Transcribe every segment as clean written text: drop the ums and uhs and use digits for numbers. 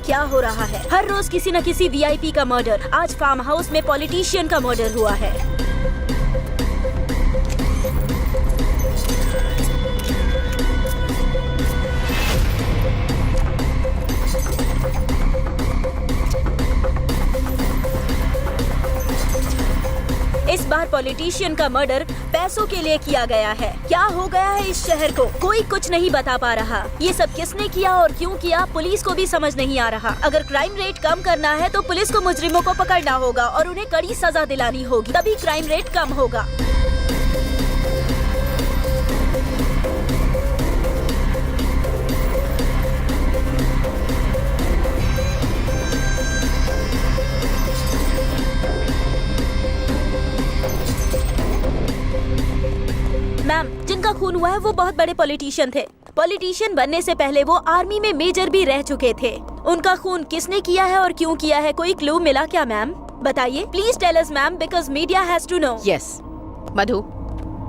क्या हो रहा है। हर रोज किसी न किसी वीआईपी का मर्डर। आज फार्म हाउस में पॉलिटिशियन का मर्डर हुआ है। इस बार पॉलिटिशियन का मर्डर पैसों के लिए किया गया है। क्या हो गया है इस शहर को, कोई कुछ नहीं बता पा रहा। ये सब किसने किया और क्यों किया, पुलिस को भी समझ नहीं आ रहा। अगर क्राइम रेट कम करना है तो पुलिस को मुजरिमों को पकड़ना होगा और उन्हें कड़ी सजा दिलानी होगी, तभी क्राइम रेट कम होगा। मैम, जिनका खून हुआ है वो बहुत बड़े पॉलिटिशियन थे। पॉलिटिशियन बनने से पहले वो आर्मी में मेजर भी रह चुके थे। उनका खून किसने किया है और क्यों किया है, कोई क्लू मिला क्या मैम? बताइए please tell us ma'am, because media has to know. Yes Madhu.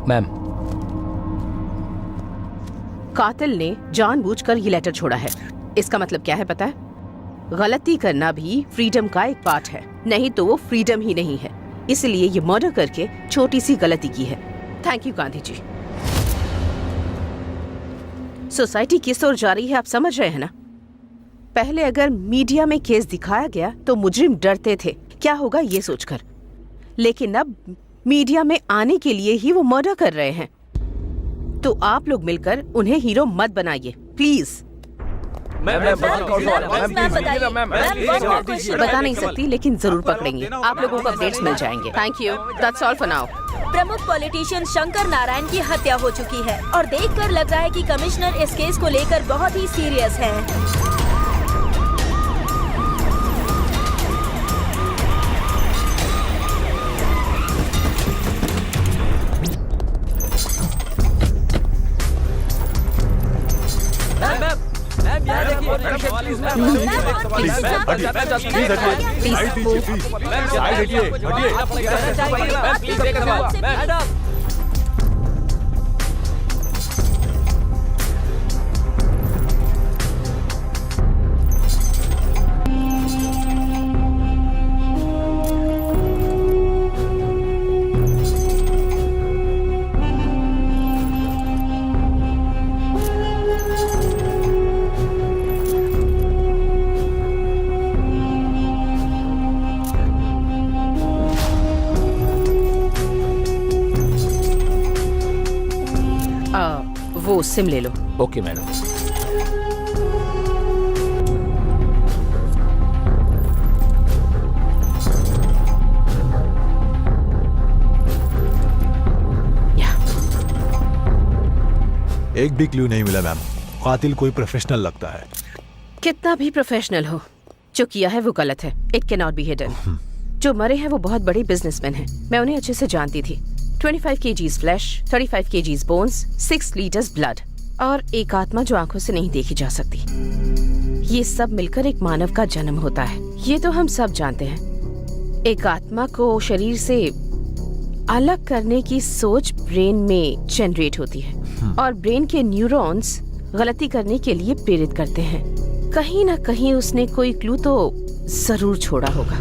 Ma'am, कातिल ने जानबूझकर ये लेटर छोड़ा है। इसका मतलब क्या है पता है? गलती करना भी फ्रीडम का एक पार्ट है, नहीं तो वो फ्रीडम ही नहीं है। इसलिए ये मर्डर करके छोटी सी गलती की है। Thank you Gandhi ji. Society किस ओर जा रही है आप समझ रहे हैं ना? पहले अगर मीडिया में केस दिखाया गया तो मुजरिम डरते थे क्या होगा ये सोचकर, लेकिन अब मीडिया में आने के लिए ही वो मर्डर कर रहे हैं। तो आप लोग मिलकर उन्हें हीरो मत बनाइए प्लीज। बता नहीं सकती लेकिन जरूर पकड़ेंगे। आप लोगों को अपडेट्स मिल जाएंगे। Thank you, that's all for now. प्रमुख पॉलिटिशियन शंकर नारायण की हत्या हो चुकी है और देखकर लग रहा है कि कमिश्नर इस केस को लेकर बहुत ही सीरियस हैं। वो सिम ले लो। Okay madam. एक भी क्लू नहीं मिला मैम। कातिल कोई प्रोफेशनल लगता है। कितना भी प्रोफेशनल हो, जो किया है वो गलत है। It can not be hidden. जो मरे हैं वो बहुत बड़े बिजनेसमैन हैं। मैं उन्हें अच्छे से जानती थी। 25 kgs flash, 35 kgs bones, 6 litres blood और एक आत्मा जो आंखों से नहीं देखी जा सकती। ये सब मिलकर एक मानव का जन्म होता है। ये तो हम सब जानते हैं। एक आत्मा को शरीर से अलग करने की सोच ब्रेन में जनरेट होती है और ब्रेन के न्यूरॉन्स गलती करने के लिए प्रेरित करते हैं। कहीं ना कहीं उसने कोई क्लू तो जरूर छोड़ा होगा।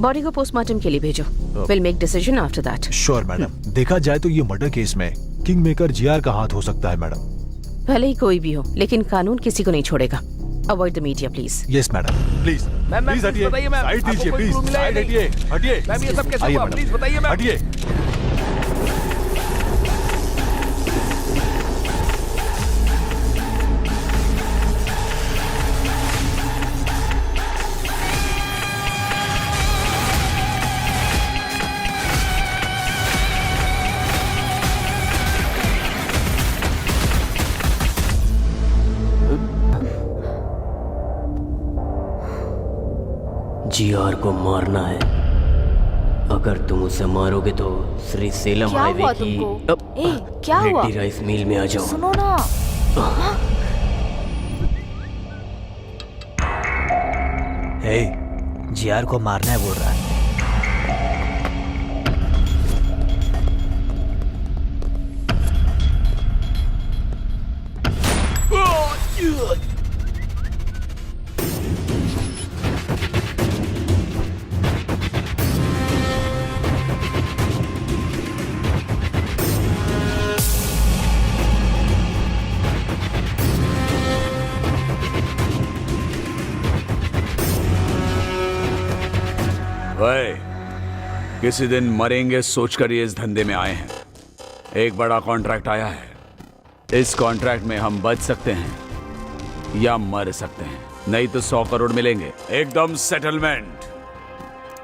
बॉडी को पोस्टमार्टम के लिए भेजो। Will make decision after that. Sure madam. देखा जाए तो ये मर्डर केस में किंग मेकर जीआर का हाथ हो सकता है मैडम। भले ही कोई भी हो, लेकिन कानून किसी को नहीं छोड़ेगा। Avoid the media please. Yes madam. Please please हटिए, साइड दीजिए प्लीज। साइड हटिए, हटिए। मैम ये सब कैसे हुआ प्लीज बताइए मैम। हटिए। जीआर को मारना है। अगर तुम उसे मारोगे तो श्री सेलम हाईवे की क्या हुआ? रेड्डी राइस मिल में आ जाओ। सुनो ना। हे, जीआर को मारना है बोल रहा है। ओए, किसी दिन मरेंगे सोचकर ये इस धंधे में आए हैं। एक बड़ा कॉन्ट्रैक्ट आया है। इस कॉन्ट्रैक्ट में हम बच सकते हैं या मर सकते हैं, नहीं तो 100 करोड़ मिलेंगे एकदम सेटलमेंट।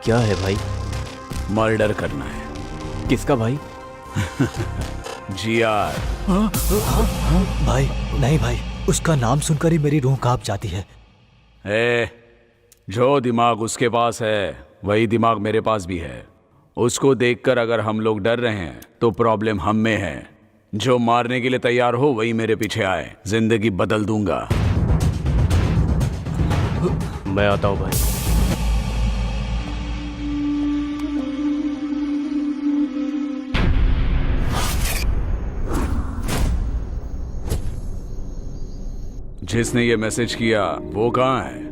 क्या है भाई? मर्डर करना है। किसका भाई? जीआर। भाई नहीं भाई, उसका नाम सुनकर ही मेरी रूह कांप जाती है। जो दिमाग उसके पास है वही दिमाग मेरे पास भी है। उसको देखकर अगर हम लोग डर रहे हैं तो प्रॉब्लम हम में है। जो मारने के लिए तैयार हो वही मेरे पीछे आए, जिंदगी बदल दूंगा। मैं आता हूं भाई। जिसने ये मैसेज किया वो कहाँ है?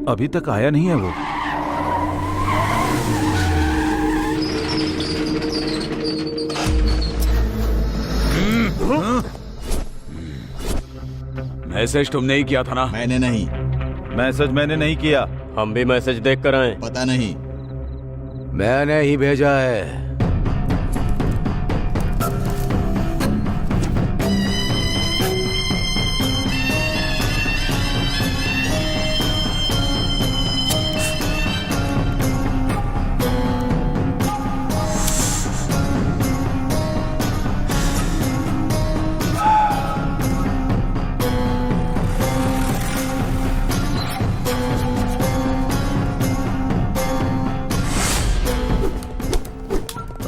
अभी तक आया नहीं है वो। मैसेज तुमने ही किया था ना? मैंने नहीं। मैसेज मैंने नहीं किया। हम भी मैसेज देख कर आए। पता नहीं। मैंने ही भेजा है।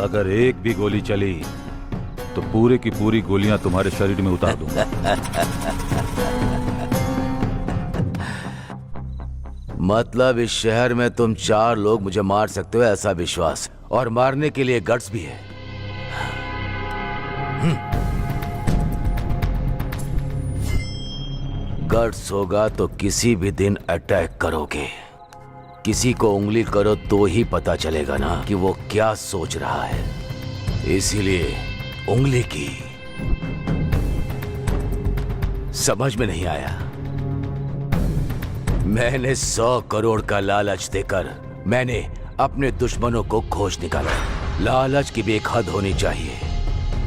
अगर एक भी गोली चली तो पूरे की पूरी गोलियां तुम्हारे शरीर में उतार दूंगा। मतलब इस शहर में तुम 4 लोग मुझे मार सकते हो ऐसा विश्वास, और मारने के लिए गट्स भी है। गट्स होगा तो किसी भी दिन अटैक करोगे। किसी को उंगली करो तो ही पता चलेगा ना कि वो क्या सोच रहा है। इसीलिए उंगली की। समझ में नहीं आया? मैंने 100 करोड़ का लालच देकर मैंने अपने दुश्मनों को खोज निकाला। लालच की भी एक हद होनी चाहिए,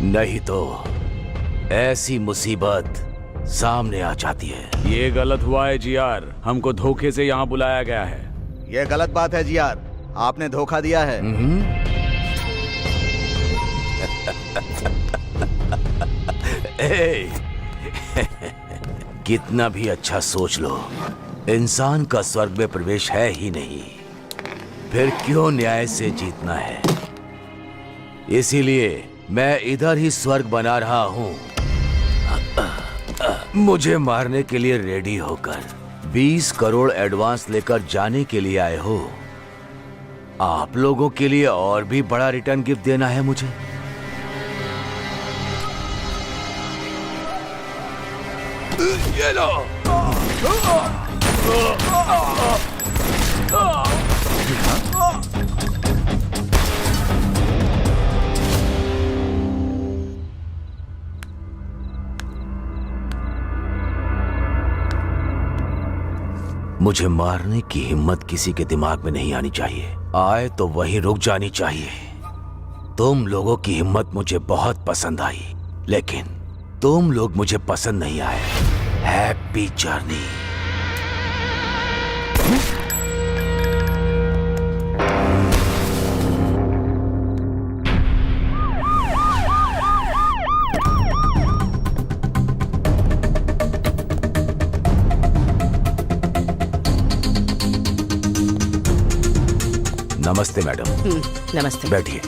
नहीं तो ऐसी मुसीबत सामने आ जाती है। ये गलत हुआ है जीआर, हमको धोखे से यहाँ बुलाया गया है। ये गलत बात है जीआर, आपने धोखा दिया है। कितना भी अच्छा सोच लो, इंसान का स्वर्ग में प्रवेश है ही नहीं, फिर क्यों न्याय से जीतना है? इसीलिए मैं इधर ही स्वर्ग बना रहा हूं। मुझे मारने के लिए रेडी होकर 20 करोड़ एडवांस लेकर जाने के लिए आए हो। आप लोगों के लिए और भी बड़ा रिटर्न गिफ्ट देना है मुझे। ये लो। मुझे मारने की हिम्मत किसी के दिमाग में नहीं आनी चाहिए। आए तो वहीं रुक जानी चाहिए। तुम लोगों की हिम्मत मुझे बहुत पसंद आई, लेकिन तुम लोग मुझे पसंद नहीं आए। Happy journey. नमस्ते मैडम। नमस्ते। बैठिए।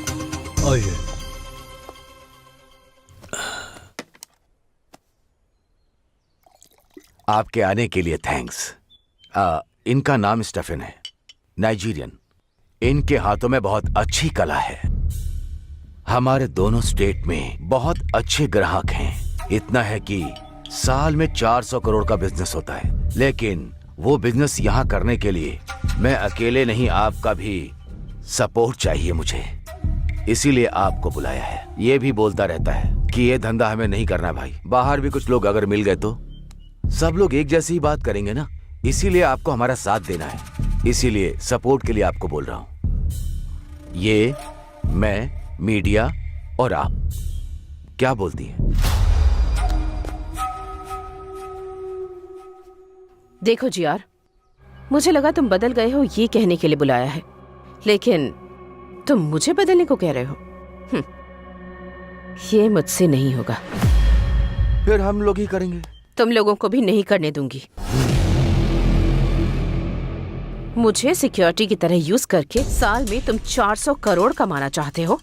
आइए। आपके आने के लिए थैंक्स। इनका नाम स्टेफन है, नाइजीरियन। इनके हाथों में बहुत अच्छी कला है। हमारे दोनों स्टेट में बहुत अच्छे ग्राहक हैं। इतना है कि साल में 400 करोड़ का बिजनेस होता है, लेकिन वो बिजनेस यहाँ करने के लिए मैं अकेले नहीं, आपका भी सपोर्ट चाहिए मुझे। इसीलिए आपको बुलाया है। ये भी बोलता रहता है कि ये धंधा हमें नहीं करना भाई। बाहर भी कुछ लोग अगर मिल गए तो सब लोग एक जैसी ही बात करेंगे ना। इसीलिए आपको हमारा साथ देना है। इसीलिए सपोर्ट के लिए आपको बोल रहा हूँ। ये, मैं, मीडिया और आप। क्या बोलती है? देखो जी यार, मुझे लगा तुम बदल गए हो ये कहने के लिए बुलाया है, लेकिन तुम मुझे बदलने को कह रहे हो। ये मुझसे नहीं होगा। फिर हम लोग ही करेंगे। तुम लोगों को भी नहीं करने दूंगी। मुझे सिक्योरिटी की तरह यूज करके साल में तुम 400 करोड़ कमाना चाहते हो।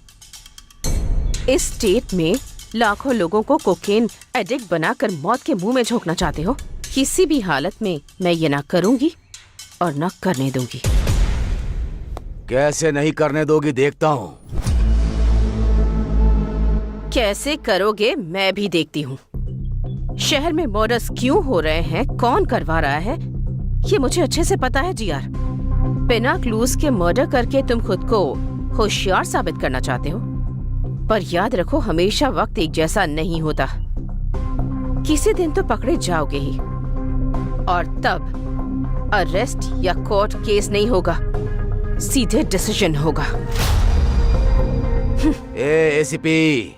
इस स्टेट में लाखों लोगों को कोकेन एडिक्ट बनाकर मौत के मुंह में झोंकना चाहते हो। किसी भी हालत में मैं ये ना करूंगी और ना करने दूंगी। कैसे नहीं करने दोगी देखता हूं। कैसे करोगे मैं भी देखती हूँ। शहर में मर्डर्स क्यों हो रहे हैं, कौन करवा रहा है, ये मुझे अच्छे से पता है जीआर। बिना क्लूज के मर्डर करके तुम खुद को होशियार साबित करना चाहते हो, पर याद रखो हमेशा वक्त एक जैसा नहीं होता। किसी दिन तो पकड़े जाओगे ही, और तब अरेस्ट या कोर्ट केस नहीं होगा, सीधे डिसीजन होगा। एसीपी,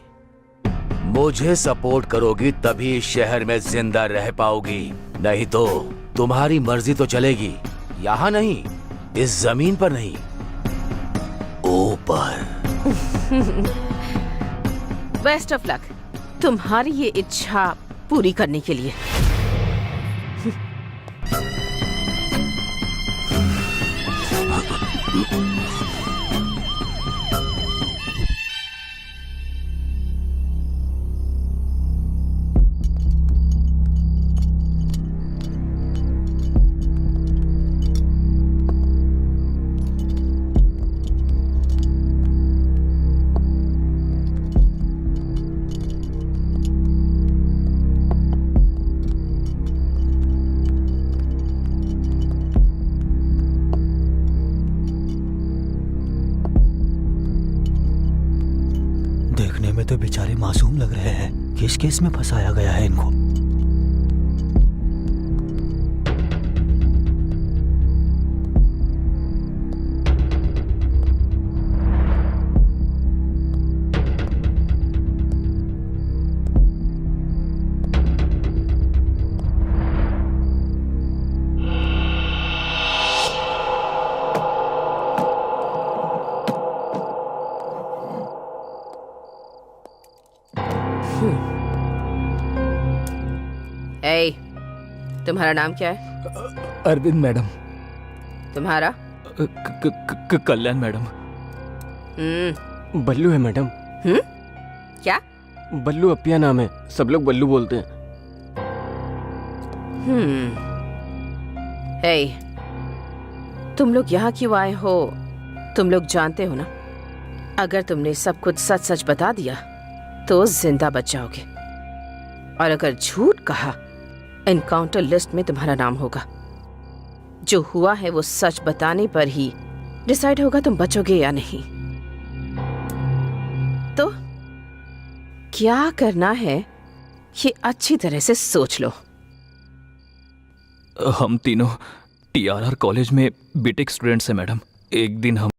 मुझे सपोर्ट करोगी तभी इस शहर में जिंदा रह पाओगी, नहीं तो तुम्हारी मर्जी तो चलेगी। यहाँ नहीं, इस जमीन पर नहीं, ऊपर। बेस्ट ऑफ लक तुम्हारी ये इच्छा पूरी करने के लिए। देखने में तो बेचारे मासूम लग रहे हैं। किस केस में फंसाया गया है इनको? ए, तुम्हारा नाम क्या है? अरविंद मैडम। तुम्हारा? कल्याण मैडम। बल्लू है मैडम। क्या? बल्लू अपिया नाम है, सब लोग बल्लू बोलते हैं। ए, तुम लोग यहाँ क्यों आए हो? तुम लोग जानते हो ना, अगर तुमने सब कुछ सच सच बता दिया तो जिंदा बच जाओगे, और अगर झूठ कहा एनकाउंटर लिस्ट में तुम्हारा नाम होगा। जो हुआ है वो सच बताने पर ही डिसाइड होगा तुम बचोगे या नहीं। तो क्या करना है ये अच्छी तरह से सोच लो। हम तीनों टीआरआर कॉलेज में बीटेक स्टूडेंट्स हैं मैडम। एक दिन हम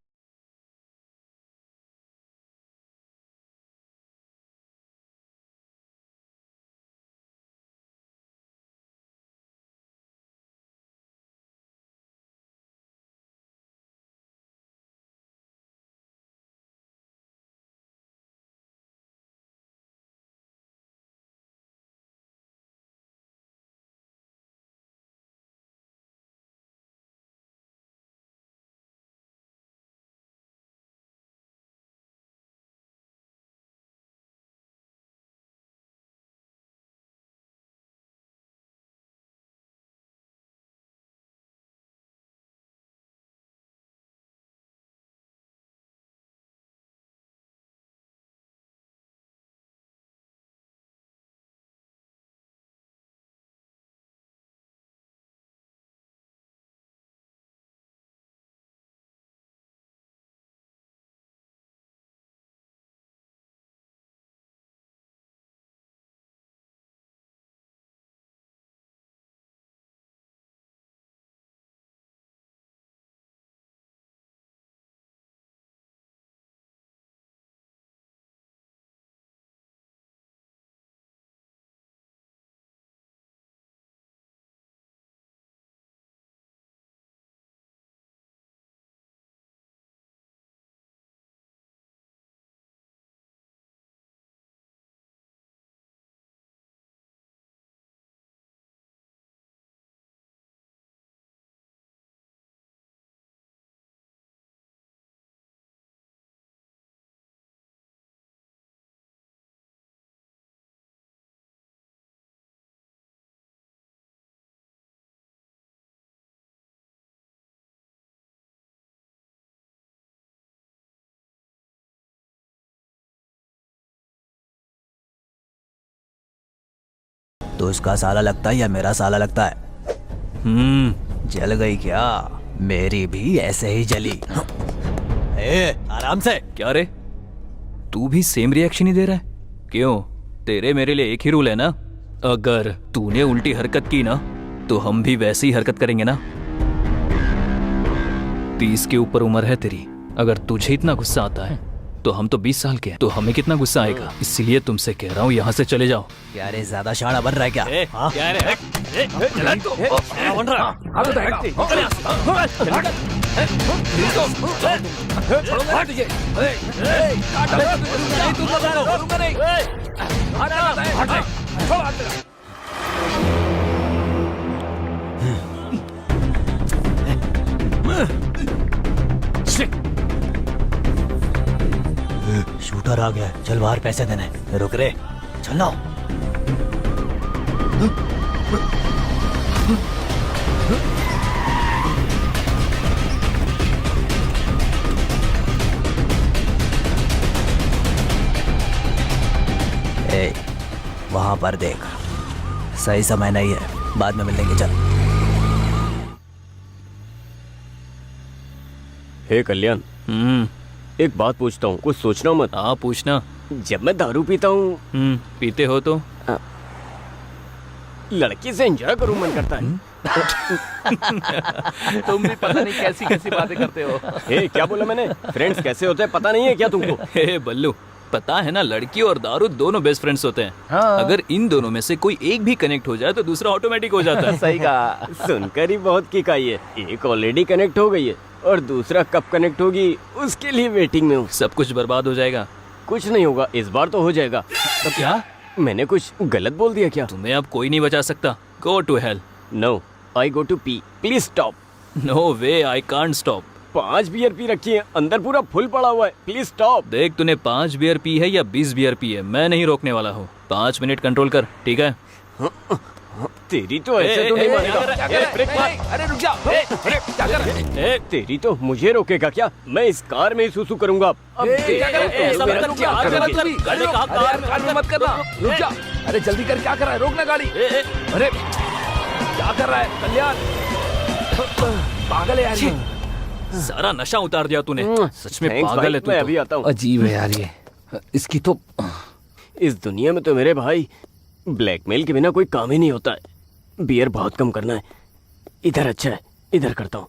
तो उसका साला लगता है या मेरा साला लगता है? जल गई क्या? मेरी भी ऐसे ही जली। आराम से। क्या रे, तू भी सेम रिएक्शन ही दे रहा है? क्यों, तेरे मेरे लिए एक ही रूल है ना, अगर तूने उल्टी हरकत की ना तो हम भी वैसी ही हरकत करेंगे ना। 30 के ऊपर उम्र है तेरी, अगर तुझे इतना गुस्सा आता है तो हम तो 20 साल के हैं, तो हमें कितना गुस्सा आएगा। इसलिए तुमसे कह रहा हूँ यहाँ से चले जाओ। क्या रे, ज्यादा शाना बन रहा है क्या? हाँ? क्या रे? शूटर आ गया, चल बाहर पैसे देने। रुक रे, चल ना। ए, वहां पर देख, सही समय नहीं है, बाद में मिलेंगे। चल। हे कल्याण, एक बात पूछता हूँ, कुछ सोचना मत। हाँ पूछना। जब मैं दारू पीता हूँ, पीते हो तो लड़की से एंजॉय करूँ मन करता है। तुम भी पता नहीं कैसी कैसी बातें करते हो। हे, क्या बोला मैंने? फ्रेंड्स कैसे होते हैं पता नहीं है क्या तुमको? हे बल्लू, पता है ना, लड़की और दारू दोनों बेस्ट फ्रेंड्स होते हैं। हाँ। अगर इन दोनों में से कोई एक भी कनेक्ट हो जाए तो दूसरा ऑटोमेटिक हो जाता है। सही कहा, सुनकर ही बहुत किक आई है। एक ऑलरेडी कनेक्ट हो गई है और दूसरा कब कनेक्ट होगी उसके लिए वेटिंग में हूँ। सब कुछ बर्बाद हो जाएगा। कुछ नहीं होगा, इस बार तो हो जाएगा। तो क्या मैंने कुछ गलत बोल दिया क्या? तुम्हें अब कोई नहीं बचा सकता। Go to hell. No, I go to pee, please stop. No way, I can't stop. 5 beer पी रखी है, अंदर पूरा फुल पड़ा हुआ है, प्लीज स्टॉप। देख, तूने 5 बियर पी है या 20 बियर पी है, मैं नहीं रोकने वाला हूँ। 5 मिनट कंट्रोल कर, ठीक है? तेरी तो ऐसे तो नहीं मानेगा। ब्रेक मार। अरे रुक जा। क्या कर रहा है? तेरी तो मुझे रोकेगा क्या? मैं इस कार में ही सुसु करूंगा। अब मत करना, रुक जा। अरे जल्दी कर, क्या कर रहा है? रोकना गाड़ी। अरे क्या कर रहा है कल्याण? पागल है यार, सारा नशा उतार दिया तूने। सच में पागल है तू। मैं अभी आता हूँ। अजीब है यार ये, इसकी तो। इस दुनिया में तो मेरे भाई ब्लैकमेल के बिना कोई काम ही नहीं होता है। बियर बहुत कम करना है। इधर अच्छा है, इधर करता हूँ।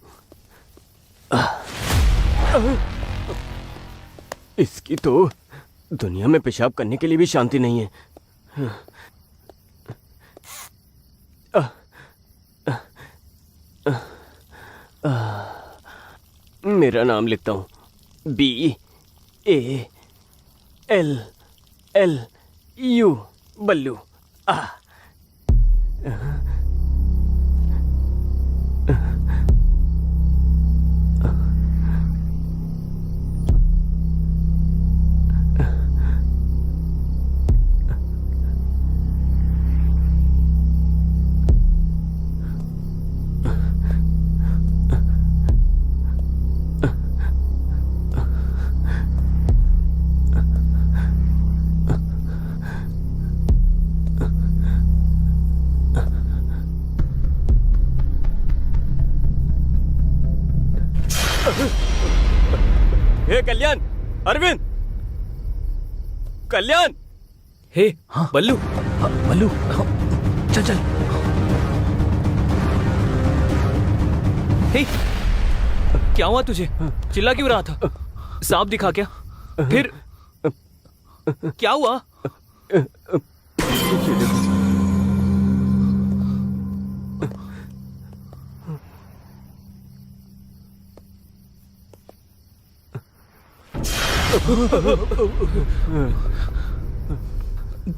इसकी तो दुनिया में पेशाब करने के लिए भी शांति नहीं है। मेरा नाम लिखता हूँ, BALLU, बल्लू। हे कल्याण, अरविंद, कल्याण। हे हाँ बल्लू। बल्लू, चल चल। हे, क्या हुआ तुझे? चिल्ला क्यों रहा था? सांप दिखा क्या? फिर क्या हुआ?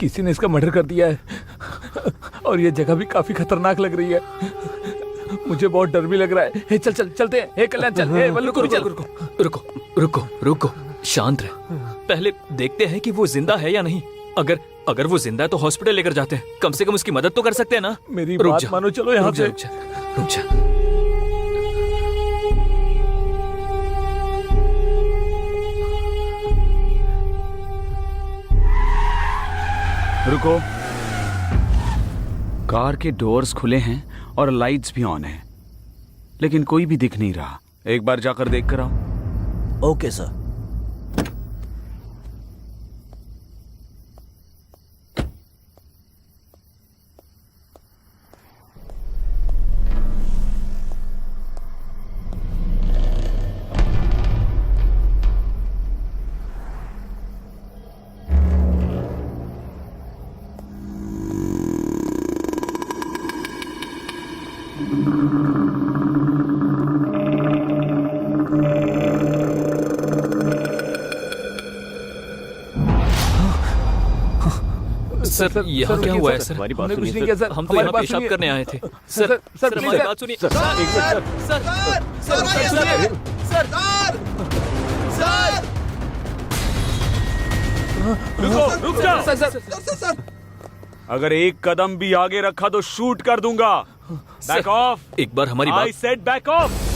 किसी ने इसका मर्डर कर दिया है और ये जगह भी काफी खतरनाक लग रही है। मुझे बहुत डर भी लग रहा है। हे चल चल चलते हैं। हे कल्याण चल। हे बल्लू को चल। रुको रुको रुको रुको, शांत रहे। पहले देखते हैं कि वो जिंदा है या नहीं। अगर वो जिंदा है तो हॉस्पिटल लेकर जाते हैं, कम से कम उसकी मदद तो कर सकते हैं ना। मेरी बात मानो, चलो यहाँ से। रुक जा। रुको। कार के डोर्स खुले हैं और लाइट्स भी ऑन हैं, लेकिन कोई भी दिख नहीं रहा। एक बार जाकर देख कर आओ। Okay sir. सर यहाँ क्या हुआ है सर? हमारी बात हमने कुछ सुनिए नहीं किया सर। सर। हम तो हमारी यहाँ बात पेशाब सुनिए। करने आए थे sir, sir. Sir, sir please, हमारी सर। बात सुनिए। सर, सर रुक जा। सर, अगर एक कदम भी आगे रखा तो शूट कर दूंगा। Back of. एक बार हमारी आई बात said back of.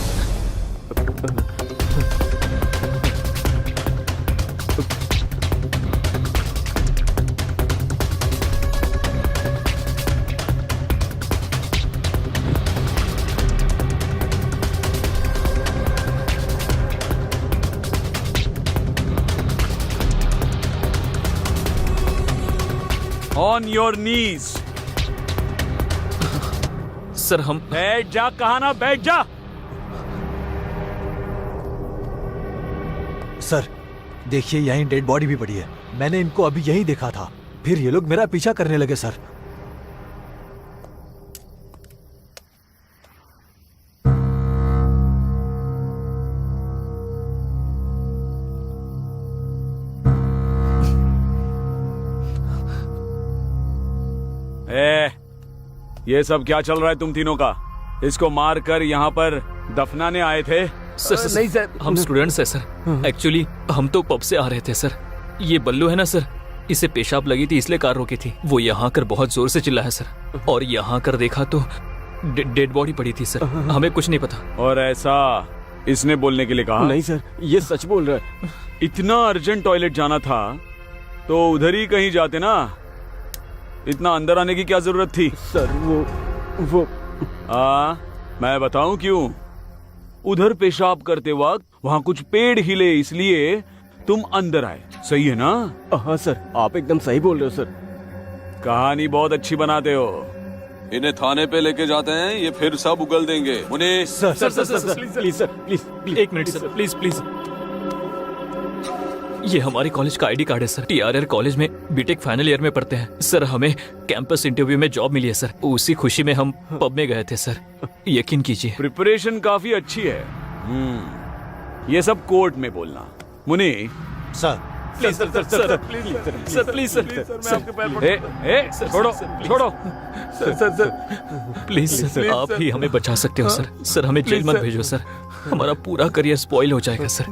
On your knees. Sir हम बैठ जा, कहा ना बैठ जा। सर देखिए, यहीं डेड बॉडी भी पड़ी है। मैंने इनको अभी यहीं देखा था, फिर ये लोग मेरा पीछा करने लगे सर। ये सब क्या चल रहा है तुम तीनों का? इसको मारकर यहाँ पर दफनाने आए थे? सर नहीं सर। हम स्टूडेंट्स हैं सर। एक्चुअली हम तो पब से आ रहे थे सर। ये बल्लू है ना सर, इसे पेशाब लगी थी इसलिए कार रोकी थी। वो यहाँ कर बहुत जोर से चिल्लाया सर, और यहाँ कर देखा तो डेड बॉडी पड़ी थी सर। हमें कुछ नहीं पता। और ऐसा इसने बोलने के लिए कहा? नहीं सर, ये सच बोल रहा है। इतना अर्जेंट टॉयलेट जाना था तो उधर ही कहीं जाते ना। इतना अंदर आने की क्या जरूरत थी? सर वो मैं बताऊं क्यों? उधर पेशाब करते वक्त वहां कुछ पेड़ हिले, इसलिए तुम अंदर आए। सही है ना? हाँ सर, आप एकदम सही बोल रहे हो सर। कहानी बहुत अच्छी बनाते हो। इन्हें थाने पे लेके जाते हैं, ये फिर सब उगल देंगे। उन्हें सर प्लीज सर, प्लीज एक मिनट सर, प्लीज प्लीज। ये हमारे कॉलेज का आईडी कार्ड है सर। TRR कॉलेज में बीटेक फाइनल ईयर में पढ़ते हैं सर। हमें कैंपस इंटरव्यू में जॉब मिली है सर। उसी खुशी में हम पब में गए थे सर। यकीन कीजिए। प्रिपरेशन काफी अच्छी है। ये सब कोर्ट में बोलना। मुनि sir please sir, sir please sir, please sir, मैं आपके पैर पड़ता हूं। छोड़ो छोड़ो। सर प्लीज सर, आप ही हमें बचा सकते हो सर। सर हमें जेल मत भेजो सर। हमारा पूरा करियर स्पॉइल हो जाएगा सर,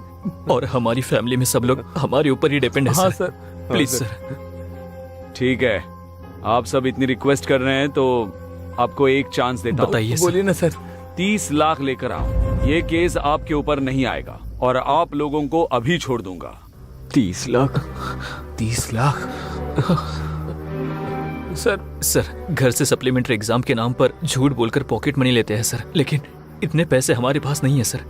और हमारी फैमिली में सब लोग हमारे ऊपर ही डिपेंड है हाँ सर। Please sir. ठीक है, आप सब इतनी रिक्वेस्ट कर रहे हैं तो आपको एक चांस देता हूं। बताइए सर। बोलिए ना सर। 30 लाख लेकर आओ। ये केस आपके ऊपर नहीं आएगा और आप लोगों को अभी छोड़ दूंगा। 30 लाख? 30 लाख? सर घर से सप्लीमेंट्री एग्जाम के नाम पर झूठ बोलकर पॉकेट मनी लेते हैं सर, लेकिन इतने पैसे हमारे पास नहीं है सर।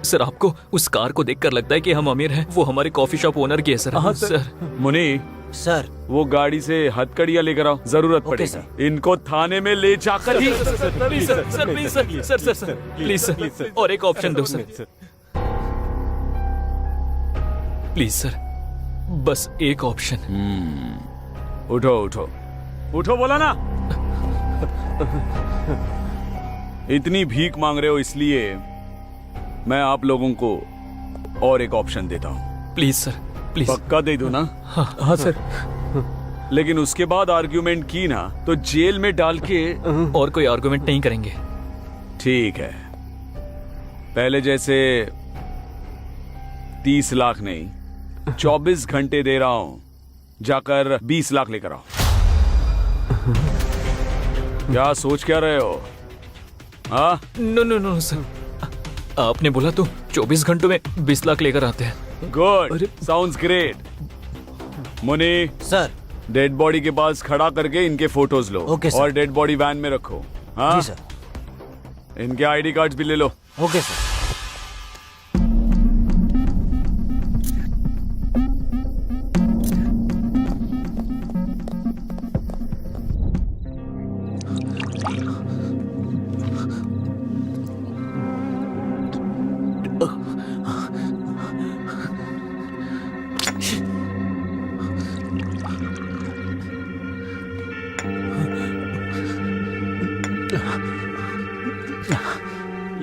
सर आपको उस कार को देखकर लगता है कि हम अमीर हैं? वो हमारे कॉफी शॉप ओनर की है सर। हाँ, सर मुनि, सर वो गाड़ी से हथकड़ियां लेकर आओ, जरूरत पड़ेगी। इनको थाने में ले जाकर ही। Please sir, sir please sir, sir sir please sir, और एक ऑप्शन दो सर। प्लीज सर, बस एक ऑप्शन। उठो उठो उठो, बोला ना। इतनी भीख मांग रहे हो, इसलिए मैं आप लोगों को और एक ऑप्शन देता हूं। Please sir, please. पक्का दे दो ना? हाँ सर। लेकिन उसके बाद आर्ग्यूमेंट की ना तो जेल में डाल के। और कोई आर्गुमेंट नहीं करेंगे। ठीक है, पहले जैसे 30 लाख नहीं, 24 घंटे दे रहा हूं, जाकर 20 लाख लेकर आओ। क्या सोच क्या रहे हो? हाँ? नो सर, आपने बोला तो 24 घंटों में 20 लाख लेकर आते हैं। Good, sounds great. Muni, sir dead body के पास खड़ा करके इनके फोटोज लो। Okay sir. और डेड बॉडी वैन में रखो। हाँ जी सर। इनके आईडी कार्ड्स भी ले लो। Okay sir.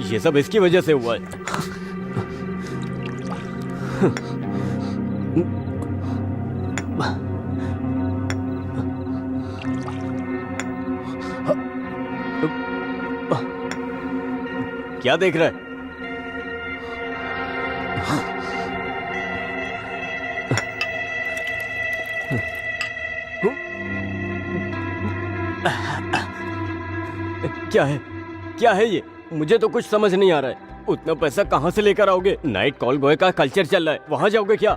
ये सब इसकी वजह से हुआ है। क्या देख रहा है? क्या है? क्या है ये? मुझे तो कुछ समझ नहीं आ रहा है। उतना पैसा कहाँ से लेकर आओगे? नाइट कॉल बॉय का कल्चर चल रहा है, वहाँ जाओगे क्या?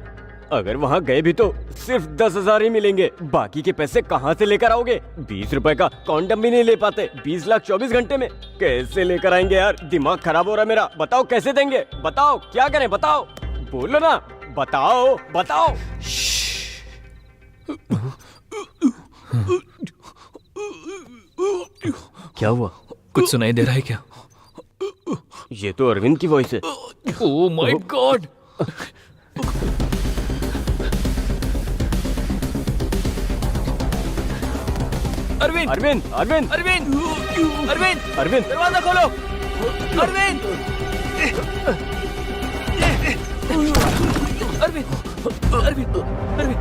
अगर वहाँ गए भी तो सिर्फ 10,000 ही मिलेंगे। बाकी के पैसे कहाँ से लेकर आओगे? 20 रुपए का कॉन्डम भी नहीं ले पाते। 20 लाख 24 घंटे में कैसे लेकर आएंगे यार? दिमाग खराब हो रहा है मेरा। बताओ कैसे देंगे? बताओ क्या करें? बताओ, बोलो ना, बताओ बताओ। क्या हुआ? कुछ सुनाई दे रहा है क्या? ये तो अरविंद की वॉइस है। Oh my God! Arvind! Arvind! Arvind! Arvind! Arvind! Arvind! दरवाजा खोलो! अरविंद! अरविंद! अरविंद! अरविंद!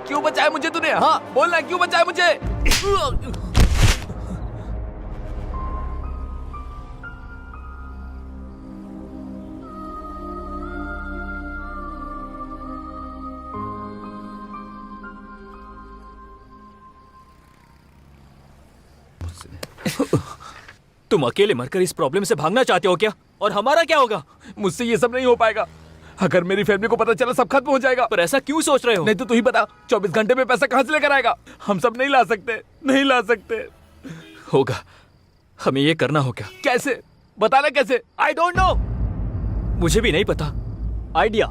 क्यों बचाया मुझे तूने? हाँ बोलना, क्यों बचाया मुझे? तुम अकेले मरकर इस प्रॉब्लम से भागना चाहते हो क्या? और हमारा क्या होगा? मुझसे ये सब नहीं हो पाएगा। अगर मेरी फैमिली को पता चला सब खत्म हो जाएगा। पर ऐसा क्यों सोच रहे हो? नहीं तो तू ही बता, 24 घंटे में पैसा कहाँ से लेकर आएगा? हम सब नहीं ला सकते, नहीं ला सकते। होगा, हमें ये करना होगा। कैसे? बताना कैसे? I don't know. मुझे भी नहीं पता। आइडिया।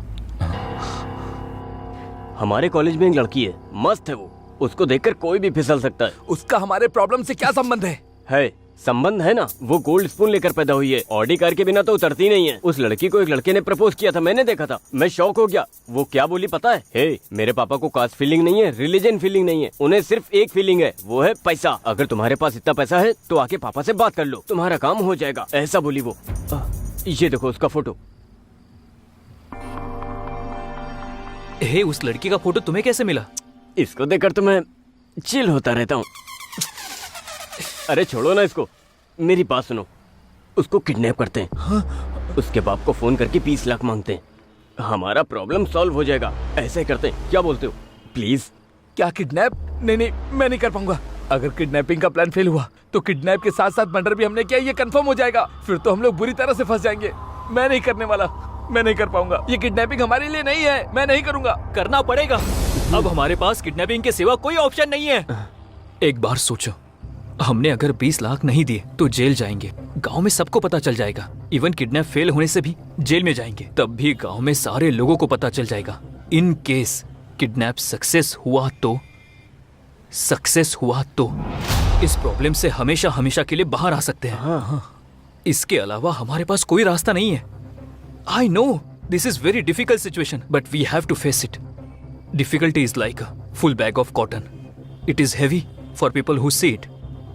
हमारे कॉलेज में एक लड़की है, मस्त है वो। उसको देखकर कोई भी फिसल सकता है। उसका हमारे प्रॉब्लम से क्या संबंध है? संबंध है ना। वो गोल्ड स्पून लेकर पैदा हुई है, ऑडी कार के बिना तो उतरती नहीं है। उस लड़की को एक लड़के ने प्रपोज किया था, मैंने देखा था। मैं शॉक हो गया। वो क्या बोली पता है? मेरे पापा को कास्ट फीलिंग नहीं है, रिलीजन फीलिंग नहीं है, उन्हें सिर्फ एक फीलिंग है, वो है पैसा। अगर तुम्हारे पास इतना पैसा है तो आके पापा से बात कर लो, तुम्हारा काम हो जाएगा, ऐसा बोली वो। ये देखो उसका फोटो। उस लड़की का फोटो तुम्हें कैसे मिला? इसको देखकर तो मैं चिल होता रहता हूँ। अरे छोड़ो ना इसको, मेरी बात सुनो। उसको किडनैप करते हैं। हाँ? उसके बाप को फोन करके 20 लाख मांगते हैं। हमारा प्रॉब्लम सॉल्व हो जाएगा। ऐसे ही करते हैं, क्या बोलते हो? प्लीज। क्या किडनैप? नहीं, मैं नहीं कर पाऊंगा। अगर किडनैपिंग का प्लान फेल हुआ तो किडनैप के साथ साथ मर्डर भी हमने किया, ये कंफर्म हो जाएगा। फिर तो हम लोग बुरी तरह से फंस जाएंगे। मैं नहीं करने वाला, मैं नहीं कर पाऊंगा। ये किडनैपिंग हमारे लिए नहीं है, मैं नहीं करूंगा। करना पड़ेगा। अब हमारे पास किडनैपिंग के सिवा कोई ऑप्शन नहीं है। एक बार सोचो, हमने अगर 20 लाख नहीं दिए तो जेल जाएंगे। गांव में सबको पता चल जाएगा। इवन किडनैप फेल होने से भी जेल में जाएंगे। तब भी गांव में सारे लोगों को पता चल जाएगा। इन केस किडनैप सक्सेस हुआ तो इस प्रॉब्लम से हमेशा हमेशा के लिए बाहर आ सकते हैं। हाँ। इसके अलावा हमारे पास कोई रास्ता नहीं है। I know this is very difficult situation, but we have to face it. Difficulty is like a full bag of cotton. It is heavy for people who see it,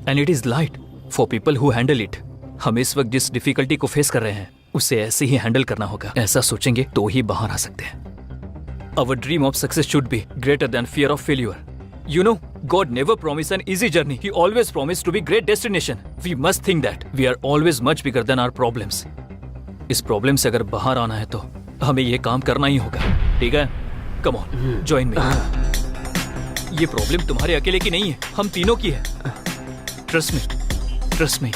and it is light for people who handle it. हम इस वक्त जिस difficulty को face कर रहे हैं उसे ऐसे ही हैंडल करना होगा। ऐसा सोचेंगे तो ही बाहर आ सकते हैं। Our dream of success should be greater than fear of failure. You know, God never promised an easy journey. He always promised to be great destination. We must think that we are always much bigger than our problems. इस problem से अगर बाहर आना है तो हमें ये काम करना ही होगा। ठीक है? Come on, join me. ये प्रॉब्लम तुम्हारे अकेले की नहीं है, हम तीनों की है। Trust me, trust me.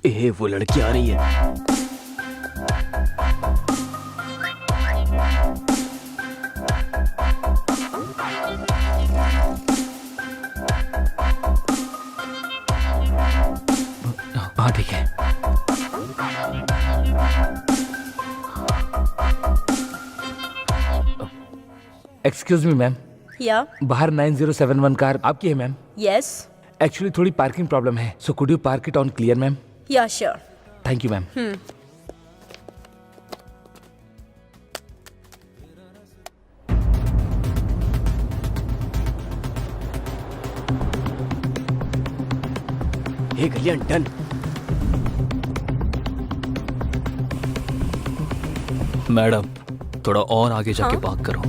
वो लड़की आ रही है। हाँ ठीक है। एक्सक्यूज मी मैम, या बाहर 9071 कार आपकी है मैम? यस एक्चुअली थोड़ी पार्किंग प्रॉब्लम है, so could you park it on clear ma'am? Yeah sure. Thank you ma'am. Hey Kalyan, done. Madam थोड़ा और आगे जाके पार्क करो।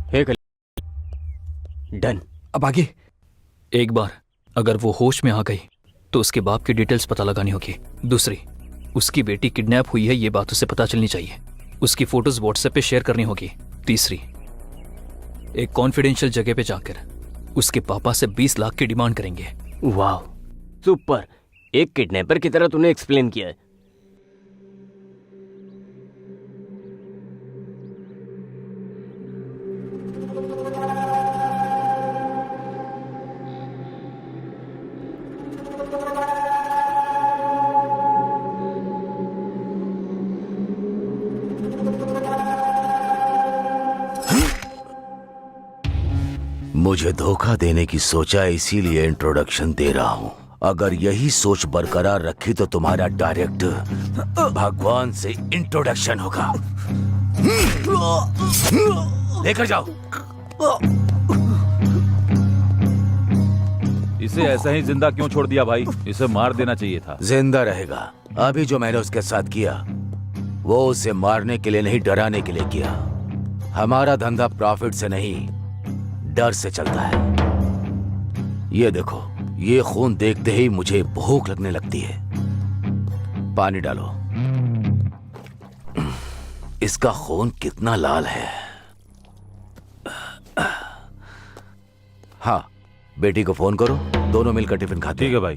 Hey Kalyan, done. अब आगे? एक बार अगर वो होश में आ गई तो उसके बाप की डिटेल्स पता लगानी होगी। दूसरी, उसकी बेटी किडनैप हुई है ये बात उसे पता चलनी चाहिए। उसकी फोटोज व्हाट्सएप पे शेयर करनी होगी। तीसरी, एक कॉन्फिडेंशियल जगह पे जाकर उसके पापा से 20 लाख की डिमांड करेंगे। वाह, सुपर। एक किडनैपर की तरह तूने एक्सप्लेन किया है। मुझे धोखा देने की सोचा, इसीलिए इंट्रोडक्शन दे रहा हूं। अगर यही सोच बरकरार रखी तो तुम्हारा डायरेक्ट भगवान से इंट्रोडक्शन होगा। लेकर जाओ। इसे ऐसा ही जिंदा क्यों छोड़ दिया भाई? इसे मार देना चाहिए था। जिंदा रहेगा। अभी जो मैंने उसके साथ किया वो उसे मारने के लिए नहीं, डराने के लिए किया। हमारा धंधा प्रॉफिट से नहीं, डर से चलता है। ये देखो, ये खून देखते ही मुझे भूख लगने लगती है। पानी डालो। इसका खून कितना लाल है। हाँ, बेटी को फोन करो, दोनों मिलकर टिफिन खाते हैं। ठीक है भाई।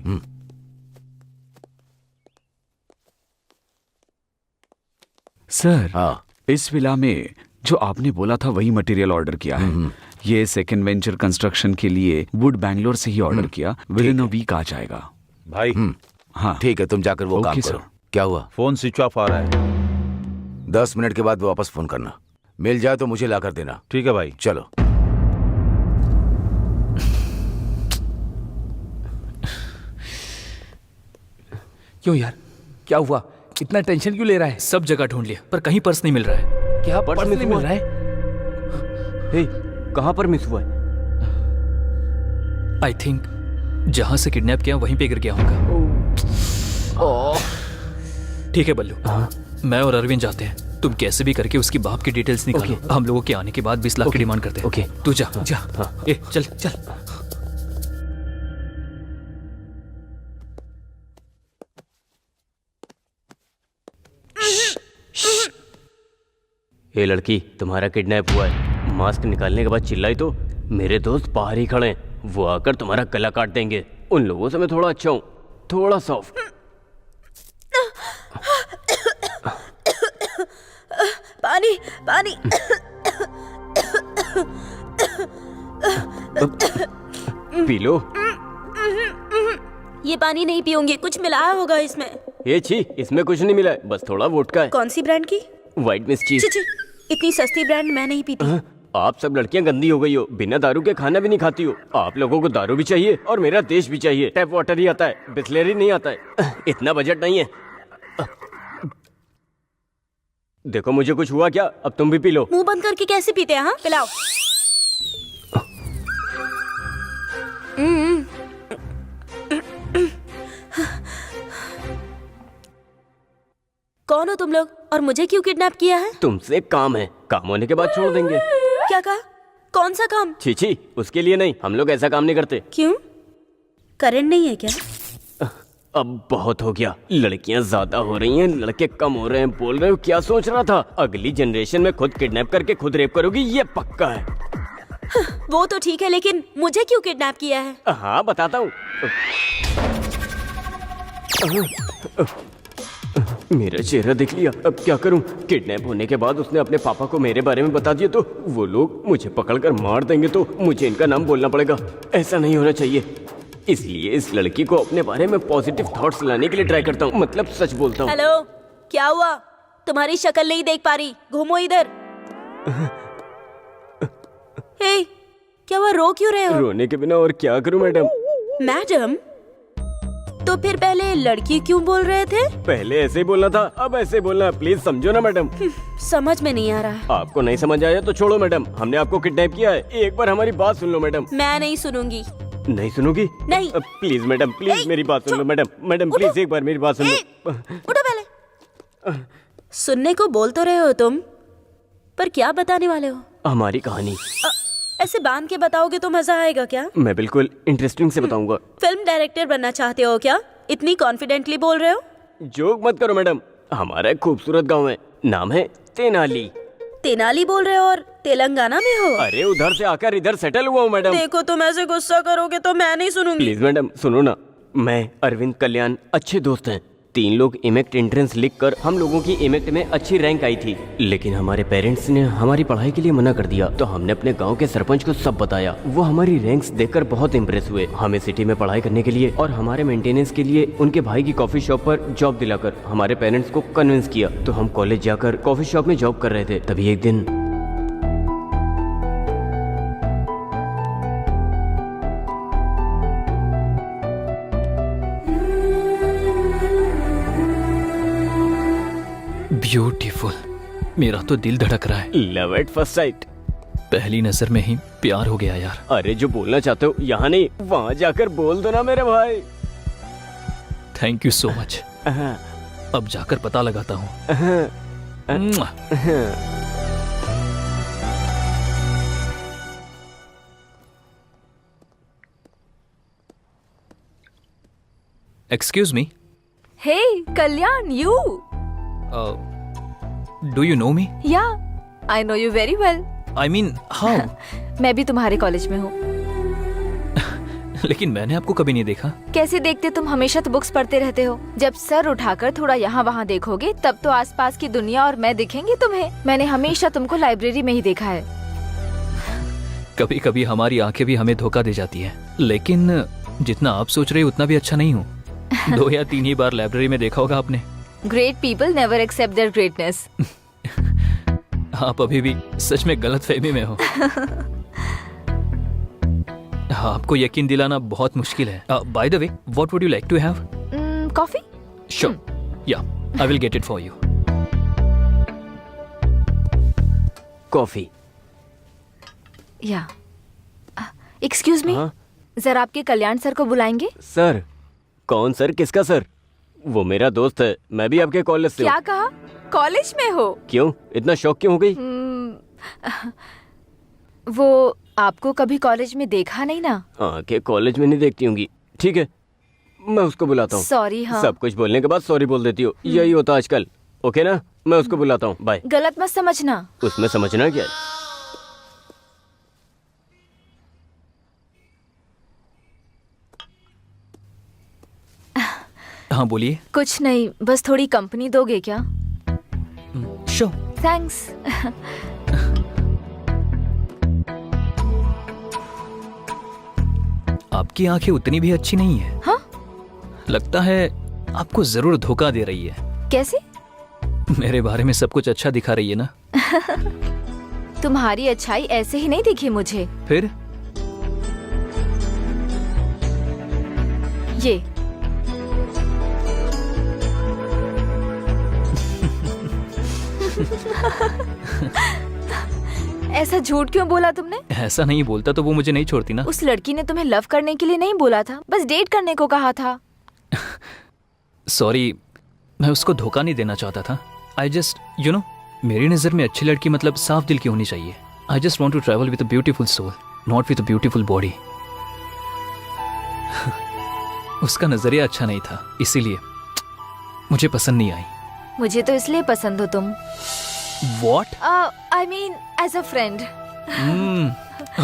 सर, हाँ, इस विला में जो आपने बोला था वही मटेरियल ऑर्डर किया है। ये सेकंड वेंचर कंस्ट्रक्शन के लिए वुड बैंगलोर से ही ऑर्डर किया। विद इन अ वीक आ जाएगा भाई। हाँ ठीक है, तुम जाकर वो काम सर। करो। क्या हुआ? फोन स्विच ऑफ आ रहा है। 10 मिनट के बाद वापस फोन करना। मिल जाए तो मुझे लाकर देना। ठीक है भाई। चलो। क्यों यार, क्या हुआ? इतना टेंशन क्यों ले रहा है? सब जगह ढूंढ लिया पर कहीं पर्स नहीं मिल रहा है। क्या पर्स नहीं मिल हुआ? रहा है? हे, कहाँ पर मिस हुआ है? आई थिंक जहां से किडनैप किया वहीं पे गिर गया होगा। ठीक है बल्लू, मैं और अरविंद जाते हैं। तुम कैसे भी करके उसकी बाप की डिटेल्स निकालो। हम लोगों के आने के बाद 20 लाख की डिमांड करते हैं। ओके। तू जा जा। ए चल चल। ये लड़की, तुम्हारा किडनैप हुआ है। मास्क निकालने के बाद चिल्लाई तो मेरे दोस्त बाहर ही खड़े हैं, वो आकर तुम्हारा गला काट देंगे। उन लोगों से मैं थोड़ा अच्छा हूँ, थोड़ा सॉफ्ट। पानी पानी। P low. ये पानी नहीं पीऊंगी, कुछ मिलाया होगा इसमें। ये छी, इसमें कुछ नहीं मिला है, बस थोड़ा वोडका है। कौन सी ब्रांड की? व्हाइट मिस चीज। छी, इतनी सस्ती ब्रांड मैं नहीं पीती। आप सब लड़कियां गंदी हो गई हो, बिना दारू के खाना भी नहीं खाती हो। आप लोगों को दारू भी चाहिए और मेरा देश भी चाहिए। टैप वाटर ही आता है, बिस्लेरी नहीं आता है। इतना बजट नहीं है। देखो मुझे कुछ हुआ क्या? अब तुम भी पी लो। मुंह बंद करके कैसे पीते हैं? हाँ, पिलाओ। कौन हो तुम लोग और मुझे क्यों किडनैप किया है? तुमसे काम है, काम होने के बाद छोड़ देंगे। क्या कहा? कौन सा काम? छी, उसके लिए नहीं, हम लोग ऐसा काम नहीं करते। क्यों? करंट नहीं है क्या? अब बहुत हो गया, लड़कियां ज्यादा हो रही हैं, लड़के कम हो रहे हैं। बोल रहे हो क्या सोच रहा था? अगली जनरेशन में खुद किडनैप करके खुद रेप करोगी, ये पक्का है। वो तो ठीक है, लेकिन मुझे क्यों किडनैप किया है? हाँ बताता हूँ। मेरा चेहरा देख लिया, अब क्या करूं? किडनैप होने के बाद उसने अपने पापा को मेरे बारे में बता दिया तो वो लोग मुझे पकड़कर मार देंगे, तो मुझे इनका नाम बोलना पड़ेगा। ऐसा नहीं होना चाहिए, इसलिए इस लड़की को अपने बारे में पॉजिटिव थॉट्स लाने के लिए ट्राई करता हूँ, मतलब सच बोलता हूँ। हेलो, क्या हुआ? तुम्हारी शक्ल नहीं देख पा रही, घूमो इधर। हे, क्या हुआ? रो क्यों रहे हो? रोने के बिना और क्या करूं मैडम? मैडम? तो फिर पहले लड़की क्यों बोल रहे थे? पहले ऐसे ही बोलना था, अब ऐसे बोलना, प्लीज समझो ना मैडम। समझ में नहीं आ रहा। आपको नहीं समझ आया तो छोड़ो मैडम, हमने आपको किडनैप किया है, एक बार हमारी बात सुन लो मैडम। मैं नहीं सुनूंगी। नहीं सुनोगी? नहीं। प्लीज मैडम, प्लीज मेरी बात सुन लो मैडम। मैडम प्लीज एक बार मेरी बात सुन लो। उठो पहले। सुनने को बोल तो रहे हो तुम, पर क्या बताने वाले हो? हमारी कहानी। ऐसे बांध के बताओगे तो मजा आएगा क्या? मैं बिल्कुल इंटरेस्टिंग से बताऊंगा। फिल्म डायरेक्टर बनना चाहते हो क्या? इतनी कॉन्फिडेंटली बोल रहे हो। जोक मत करो मैडम, हमारा एक खूबसूरत गांव है, नाम है तेनाली। तेनाली बोल रहे हो और तेलंगाना में हो? अरे उधर से आकर इधर सेटल हुआ हूँ मैडम। देखो तुम ऐसे गुस्सा करोगे तो मैं नहीं सुनूंगी। प्लीज मैडम सुनो ना, मैं अरविंद कल्याण अच्छे दोस्त हैं। 3 लोग इमेक्ट एंट्रेंस लिखकर हम लोगों की इमेक्ट में अच्छी रैंक आई थी, लेकिन हमारे पेरेंट्स ने हमारी पढ़ाई के लिए मना कर दिया। तो हमने अपने गांव के सरपंच को सब बताया, वो हमारी रैंक्स देखकर बहुत इम्प्रेस हुए। हमें सिटी में पढ़ाई करने के लिए और हमारे मेंटेनेंस के लिए उनके भाई की कॉफी शॉप पर जॉब दिलाकर हमारे पेरेंट्स को कन्विंस किया। तो हम कॉलेज जाकर कॉफी शॉप में जॉब कर रहे थे, तभी एक दिन ब्यूटीफुल, मेरा तो दिल धड़क रहा है। लव एट फर्स्ट साइट, पहली नजर में ही प्यार हो गया यार। अरे जो बोलना चाहते हो यहाँ नहीं वहाँ जाकर बोल दो ना मेरे भाई। Thank you so much. अब जाकर पता लगाता हूँ। Excuse me. Hey Kalyan, you? Do you know me? Yeah, I know you very well. I mean how? मैं भी तुम्हारे कॉलेज में हूँ। लेकिन मैंने आपको कभी नहीं देखा। कैसे देखते, तुम हमेशा तो बुक्स पढ़ते रहते हो। जब सर उठाकर थोड़ा यहाँ वहाँ देखोगे तब तो आसपास की दुनिया और मैं दिखेंगे तुम्हें। मैंने हमेशा तुमको लाइब्रेरी में ही देखा है। कभी कभी हमारी आंखें भी हमें धोखा दे जाती है, लेकिन जितना आप सोच रहे हो उतना भी अच्छा नहीं हूँ। 2 या 3 ही बार लाइब्रेरी में देखा होगा आपने। Great people never accept their greatness. आप अभी भी सच में गलतफहमी में हो। आपको यकीन दिलाना बहुत मुश्किल है। By the way, what would you like to have? Coffee? Sure, yeah I will get it for you. Coffee. Yeah excuse me, जरा आपके कल्याण सर को बुलाएंगे? सर? कौन सर? किसका सर? वो मेरा दोस्त है, मैं भी आपके कॉलेज से हूँ। क्या कहा? कॉलेज में हो? क्यों इतना शौक क्यों हो गई? वो आपको कभी कॉलेज में देखा नहीं ना? आंखें कॉलेज में नहीं देखती होंगी। ठीक है, मैं उसको बुलाता हूँ। सॉरी। हाँ, सब कुछ बोलने के बाद सॉरी बोल देती हो, यही होता आजकल। ओके ना, मैं उसको बुलाता हूँ, बाय। गलत मत समझना। उसमें समझना क्या है? हाँ बोलिए। कुछ नहीं, बस थोड़ी कंपनी दोगे क्या? श्योर। थैंक्स। आपकी आंखें उतनी भी अच्छी नहीं है। हाँ? लगता है आपको जरूर धोखा दे रही है। कैसे? मेरे बारे में सब कुछ अच्छा दिखा रही है ना। तुम्हारी अच्छाई ऐसे ही नहीं दिखी मुझे। फिर? ये ऐसा झूठ क्यों बोला तुमने? ऐसा नहीं बोलता तो वो मुझे नहीं छोड़ती ना। उस लड़की ने तुम्हें लव करने के लिए नहीं बोला था, बस डेट करने को कहा था। सॉरी, मैं उसको धोखा नहीं देना चाहता था। आई जस्ट मेरी नज़र में अच्छी लड़की मतलब साफ दिल की होनी चाहिए। I just want to travel with a beautiful soul, not with a beautiful body. उसका नजरिया अच्छा नहीं था, इसीलिए मुझे पसंद नहीं आई। मुझे तो इसलिए पसंद हो तुम। What? I mean as a friend.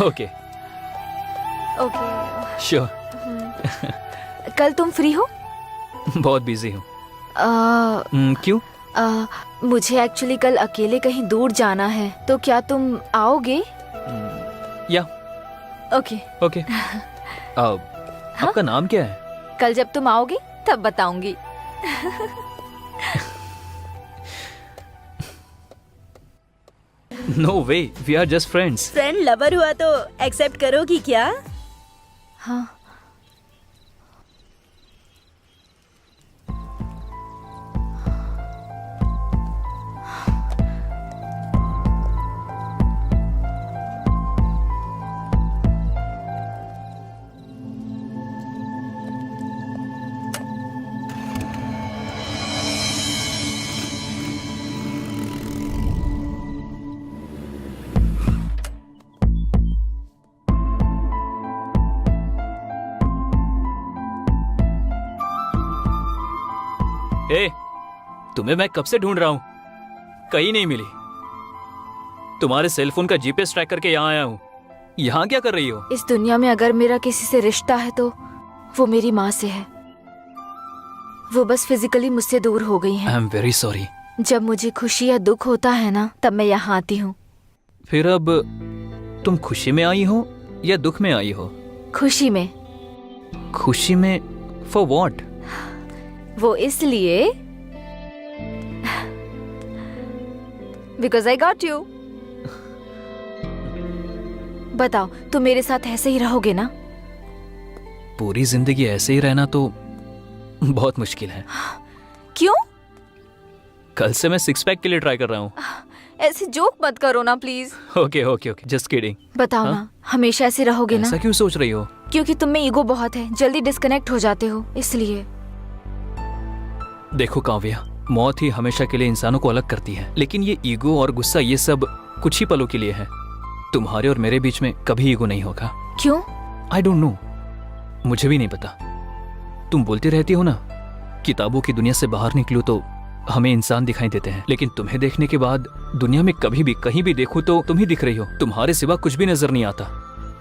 Okay. Okay. Sure. कल तुम फ्री हो? बहुत बिजी हूँ। क्यों? मुझे एक्चुअली कल अकेले कहीं दूर जाना है, तो क्या तुम आओगे? या। ओके। ओके। आपका नाम क्या है? कल जब तुम आओगे तब बताऊंगी। No way, we are just friends. Friend lover हुआ तो एक्सेप्ट करोगी क्या? हाँ। ए, तुम्हें मैं कब से ढूंढ रहा हूँ, कहीं नहीं मिली। तुम्हारे सेलफोन का जीपीएस ट्रैक करके यहाँ आया हूँ। यहाँ क्या कर रही हो? इस दुनिया में अगर मेरा किसी से रिश्ता है तो वो मेरी माँ से है। वो बस फिजिकली मुझसे दूर हो गई हैं। I am very sorry. जब मुझे खुशी या दुख होता है ना, तब मैं यहाँ आती हूँ। फिर अब तुम खुशी में आई हो या दुख में आई हो? खुशी में। खुशी में? For what? वो इसलिए बिकॉज आई गॉट यू। बताओ, तुम मेरे साथ ऐसे ही रहोगे ना? पूरी जिंदगी ऐसे ही रहना तो बहुत मुश्किल है। क्यों? कल से मैं सिक्स पैक के लिए ट्राई कर रहा हूँ। ऐसे जोक मत करो ना please. Okay okay okay, just kidding. बताओ ना, हमेशा ऐसे रहोगे ना? ऐसा क्यों सोच रही हो? क्योंकि तुम में ईगो बहुत है, जल्दी डिस्कनेक्ट हो जाते हो, इसलिए। देखो काव्या, मौत ही हमेशा के लिए इंसानों को अलग करती है, लेकिन ये ईगो और गुस्सा ये सब कुछ ही पलों के लिए है। तुम्हारे और मेरे बीच में कभी ईगो नहीं होगा। क्यों? आई डोंट नो, मुझे भी नहीं पता। तुम बोलती रहती हो ना, किताबों की दुनिया से बाहर निकलो तो हमें इंसान दिखाई देते हैं, लेकिन तुम्हें देखने के बाद दुनिया में कभी भी कहीं भी देखूं तो तुम ही दिख रही हो। तुम्हारे सिवा कुछ भी नजर नहीं आता।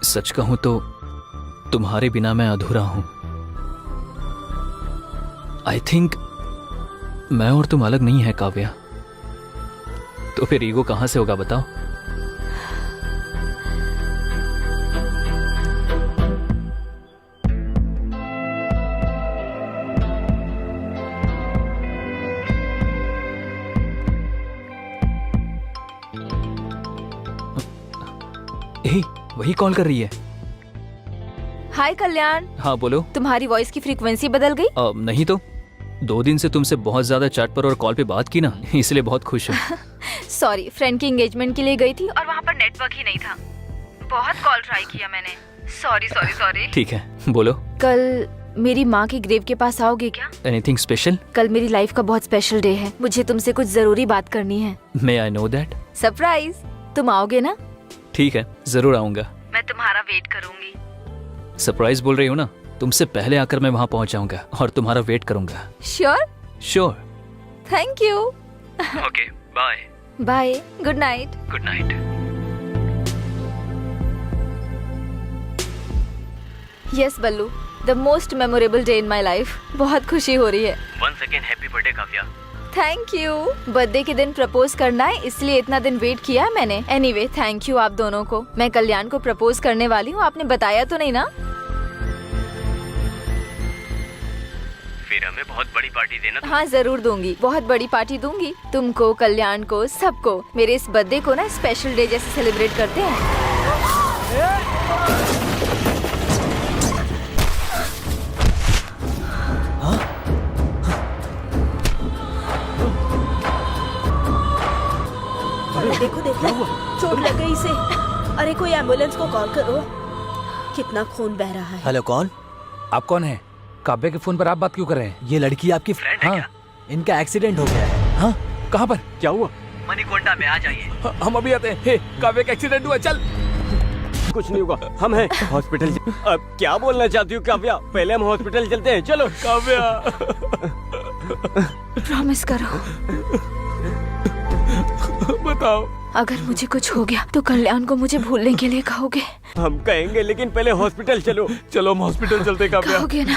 सच कहूं तो तुम्हारे बिना मैं अधूरा हूं। आई थिंक मैं और तुम अलग नहीं है काव्या। तो फिर ईगो कहां से होगा बताओ? वही कॉल कर रही है। हाय कल्याण। हाँ बोलो। तुम्हारी वॉइस की फ्रीक्वेंसी बदल गई? नहीं तो 2 दिन से तुमसे बहुत ज्यादा चैट पर और कॉल पे बात की ना, इसलिए बहुत खुश हूँ। सॉरी, फ्रेंड की एंगेजमेंट के लिए गई थी और वहाँ पर नेटवर्क ही नहीं था। बहुत कॉल ट्राई किया मैंने। Sorry sorry sorry. ठीक है, बोलो। कल मेरी माँ के ग्रेव के पास आओगे क्या? Anything special? कल मेरी लाइफ का बहुत स्पेशल डे है, मुझे तुमसे कुछ जरूरी बात करनी है। मे आई नो दैट? सरप्राइज। तुम आओगे ना? ठीक है, जरूर आऊंगा। मैं तुम्हारा वेट करूंगी। सरप्राइज बोल रही हो ना, तुमसे पहले आकर मैं वहाँ पहुँच जाऊंगा और तुम्हारा वेट करूंगा। Sure? Sure. Thank you. Okay, bye. Bye, good night. Good night. Yes Ballu, the most memorable day in my life. बहुत खुशी हो रही है। Once again happy birthday Kavya. Thank you. Birthday के दिन प्रपोज करना है, इसलिए इतना दिन वेट किया है मैंने। एनीवे, थैंक यू आप दोनों को। मैं कल्याण को प्रपोज करने वाली हूँ, आपने बताया तो नहीं ना? फिर हमें बहुत बड़ी पार्टी देना। हाँ जरूर दूंगी, बहुत बड़ी पार्टी दूंगी। तुमको, कल्याण को, सबको। मेरे इस बर्थडे को ना स्पेशल डे जैसे सेलिब्रेट करते हैं। देखो देखो, चोट लग गई इसे। अरे कोई एम्बुलेंस को कॉल करो। कितना खून बह रहा है। हेलो, कौन? आप कौन है? काव्या के फोन पर आप बात क्यों कर रहे हैं? ये लड़की आपकी फ्रेंड है क्या? इनका एक्सीडेंट हो गया है। हाँ, कहाँ पर? क्या हुआ? मणिकोंडा में आ जाइए। हम अभी आते हैं। हे, काव्या का एक्सीडेंट हुआ, चल। कुछ नहीं होगा, हम हैं हॉस्पिटल। अब क्या बोलना चाहती हूँ काव्या? पहले हम हॉस्पिटल चलते हैं, चलो। काव्या, प्रॉमिस करो, बताओ। अगर मुझे कुछ हो गया तो कल्याण को मुझे भूलने के लिए कहोगे? हम कहेंगे, लेकिन पहले हॉस्पिटल चलो। चलो हम हॉस्पिटल चलते, काव्या। कहोगे ना?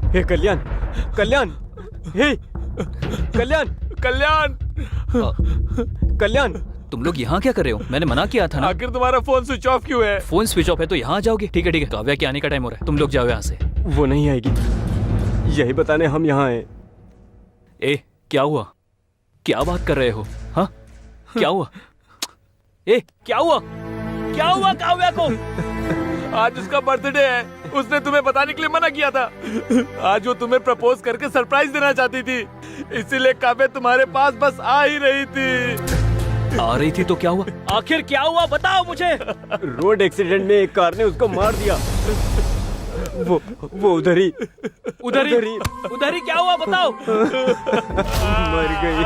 हे कल्याण, कल्याण, हे कल्याण, कल्याण, कल्याण, तुम लोग यहाँ क्या कर रहे हो? मैंने मना किया था ना। आखिर तुम्हारा फोन स्विच ऑफ क्यों है? फोन स्विच ऑफ है तो यहाँ आ जाओगे? ठीक है ठीक है, काव्या के आने का टाइम हो रहा है, तुम लोग जाओ यहाँ से। वो नहीं आएगी, यही बताने हम यहाँ आए। ए, क्या हुआ? क्या बात कर रहे हो? हाँ, क्या हुआ? ए, क्या हुआ? क्या हुआ काव्या को? आज उसका बर्थडे है, उसने तुम्हें बताने के लिए मना किया था। आज वो तुम्हें प्रपोज करके सरप्राइज देना चाहती थी, इसीलिए काव्या तुम्हारे पास बस आ ही रही थी। आ रही थी तो क्या हुआ? आखिर क्या हुआ, बताओ मुझे। रोड एक्सीडेंट में एक कार ने उसको मार दिया। वो उधर ही क्या हुआ, बताओ। मर गई।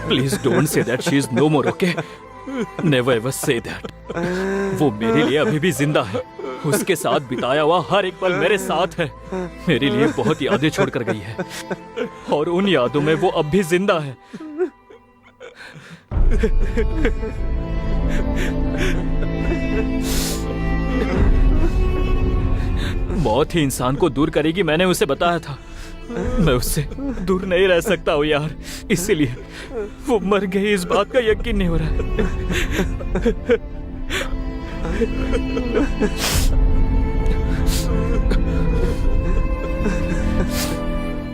Please don't say that, she is no more, okay? Never ever say that. वो मेरे लिए अभी भी जिंदा है, उसके साथ बिताया हुआ हर एक पल मेरे साथ है, मेरे लिए बहुत यादें छोड़ कर गई है, और उन यादों में वो अब भी जिंदा है। मौत ही इंसान को दूर करेगी, मैंने उसे बताया था। मैं उससे दूर नहीं रह सकता हूँ यार, इसीलिए वो मर गई, इस बात का यकीन नहीं हो रहा है।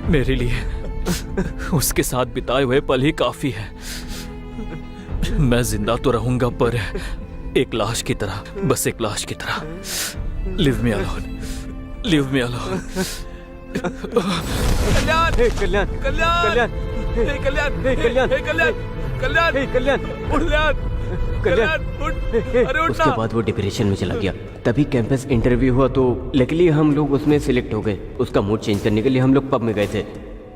मेरे लिए उसके साथ बिताए हुए पल ही काफी है। मैं जिंदा तो रहूंगा, पर एक लाश की तरह, बस एक लाश की तरह। Leave me alone, leave me alone. Kalyan, Kalyan, Kalyan, Kalyan, hey Kalyan, hey Kalyan, hey Kalyan, Kalyan, hey Kalyan, Kalyan, Kalyan, उठ, अरे उठ उसके ना। बाद वो डिप्रेशन में चला गया। तभी कैंपस इंटरव्यू हुआ तो लकीली हम लोग उसमें सिलेक्ट हो गए। उसका मूड चेंज करने के लिए हम लोग पब में गए थे,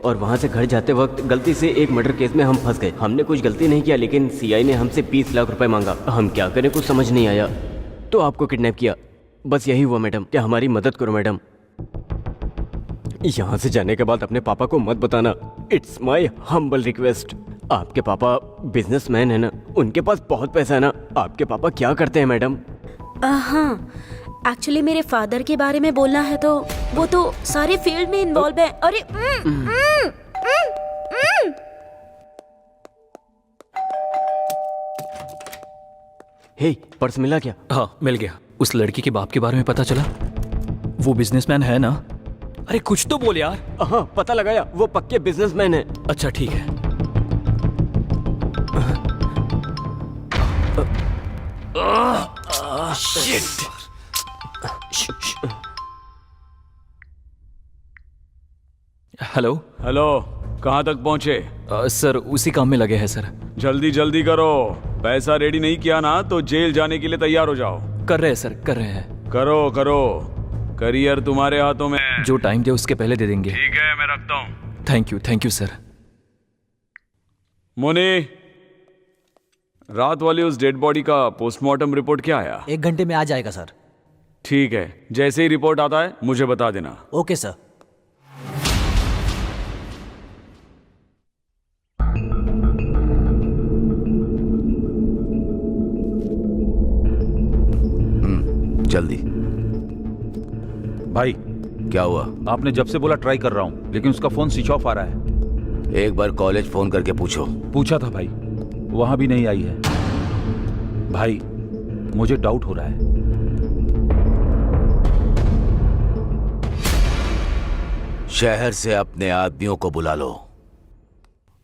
और वहाँ से घर जाते वक्त गलती से एक मर्डर केस में हम फंस गए। हमने कुछ गलती नहीं किया, लेकिन सीआई ने हमसे 20 लाख रुपए मांगा। हम क्या करें, कुछ समझ नहीं आया, तो आपको किडनैप किया। बस यही हुआ मैडम, क्या हमारी मदद करो मैडम। यहाँ से जाने के बाद अपने पापा को मत बताना, इट्स माई हम्बल रिक्वेस्ट। आपके पापा बिजनेसमैन है ना, उनके पास बहुत पैसा है ना। आपके पापा क्या करते हैं मैडम? हाँ, एक्चुअली मेरे फादर के बारे में बोलना है तो वो तो सारे फील्ड में इन्वॉल्व है। अरे हे, पर्स मिला क्या? हाँ, मिल गया। उस लड़की के बाप के बारे में पता चला? वो बिजनेसमैन है ना? अरे कुछ तो बोल यार। हाँ, पता लगाया, वो पक्के बिजनेसमैन है। अच्छा ठीक है। शिट। हेलो हेलो, कहाँ तक पहुँचे? सर उसी काम में लगे हैं सर। जल्दी जल्दी करो, पैसा रेडी नहीं किया ना तो जेल जाने के लिए तैयार हो जाओ। कर रहे हैं सर, कर रहे हैं। करो करो, करियर तुम्हारे हाथों में है। जो टाइम दे उसके पहले दे देंगे। ठीक है, मैं रखता हूँ। Thank you sir. मुनी, रात वाली उस डेड बॉडी का पोस्टमार्टम रिपोर्ट क्या आया? 1 घंटे में आ जाएगा सर। ठीक है, जैसे ही रिपोर्ट आता है मुझे बता देना। Okay sir. जल्दी। भाई क्या हुआ? आपने जब से बोला ट्राई कर रहा हूँ, लेकिन उसका फोन स्विच ऑफ आ रहा है। एक बार कॉलेज फोन करके पूछो। पूछा था भाई, वहां भी नहीं आई है। भाई मुझे डाउट हो रहा है। शहर से अपने आदमियों को बुला लो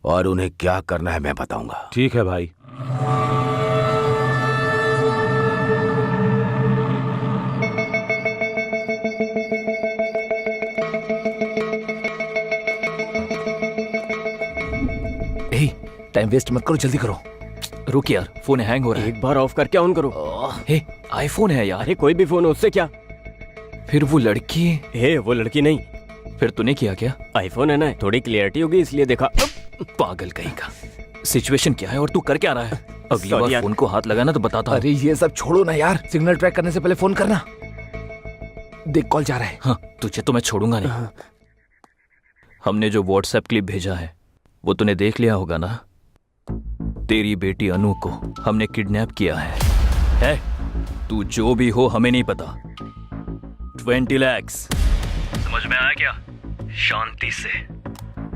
और उन्हें क्या करना है मैं बताऊंगा। ठीक है भाई। टाइम वेस्ट मत करो, जल्दी करो। रुक यार, फोन हैंग हो रहा है। एक बार ऑफ करके ऑन करो। हे, आईफोन है यार। अरे कोई भी फोन हो, उससे क्या? फिर वो लड़की? हे, वो लड़की नहीं। फिर तूने किया क्या? आईफोन है ना, थोड़ी क्लियरिटी होगी इसलिए देखा। पागल कहीं का। सिचुएशन क्या है और तू कर क्या रहा है? अगली Sorry बार यार। फोन को हाथ लगाना तो बताता हूँ। अरे ये सब छोड़ो ना यार, सिग्नल ट्रैक करने से पहले फोन करना। देख कॉल जा रहा है। हाँ, तुझे तो मैं छोड़ूंगा नहीं। हमने जो व्हाट्सएप क्लिप भेजा है वो तूने देख लिया होगा ना? तेरी बेटी अनु को हमने किडनैप किया है? तू जो भी हो हमें नहीं पता। 20 लाख। समझ में आया क्या? शांति से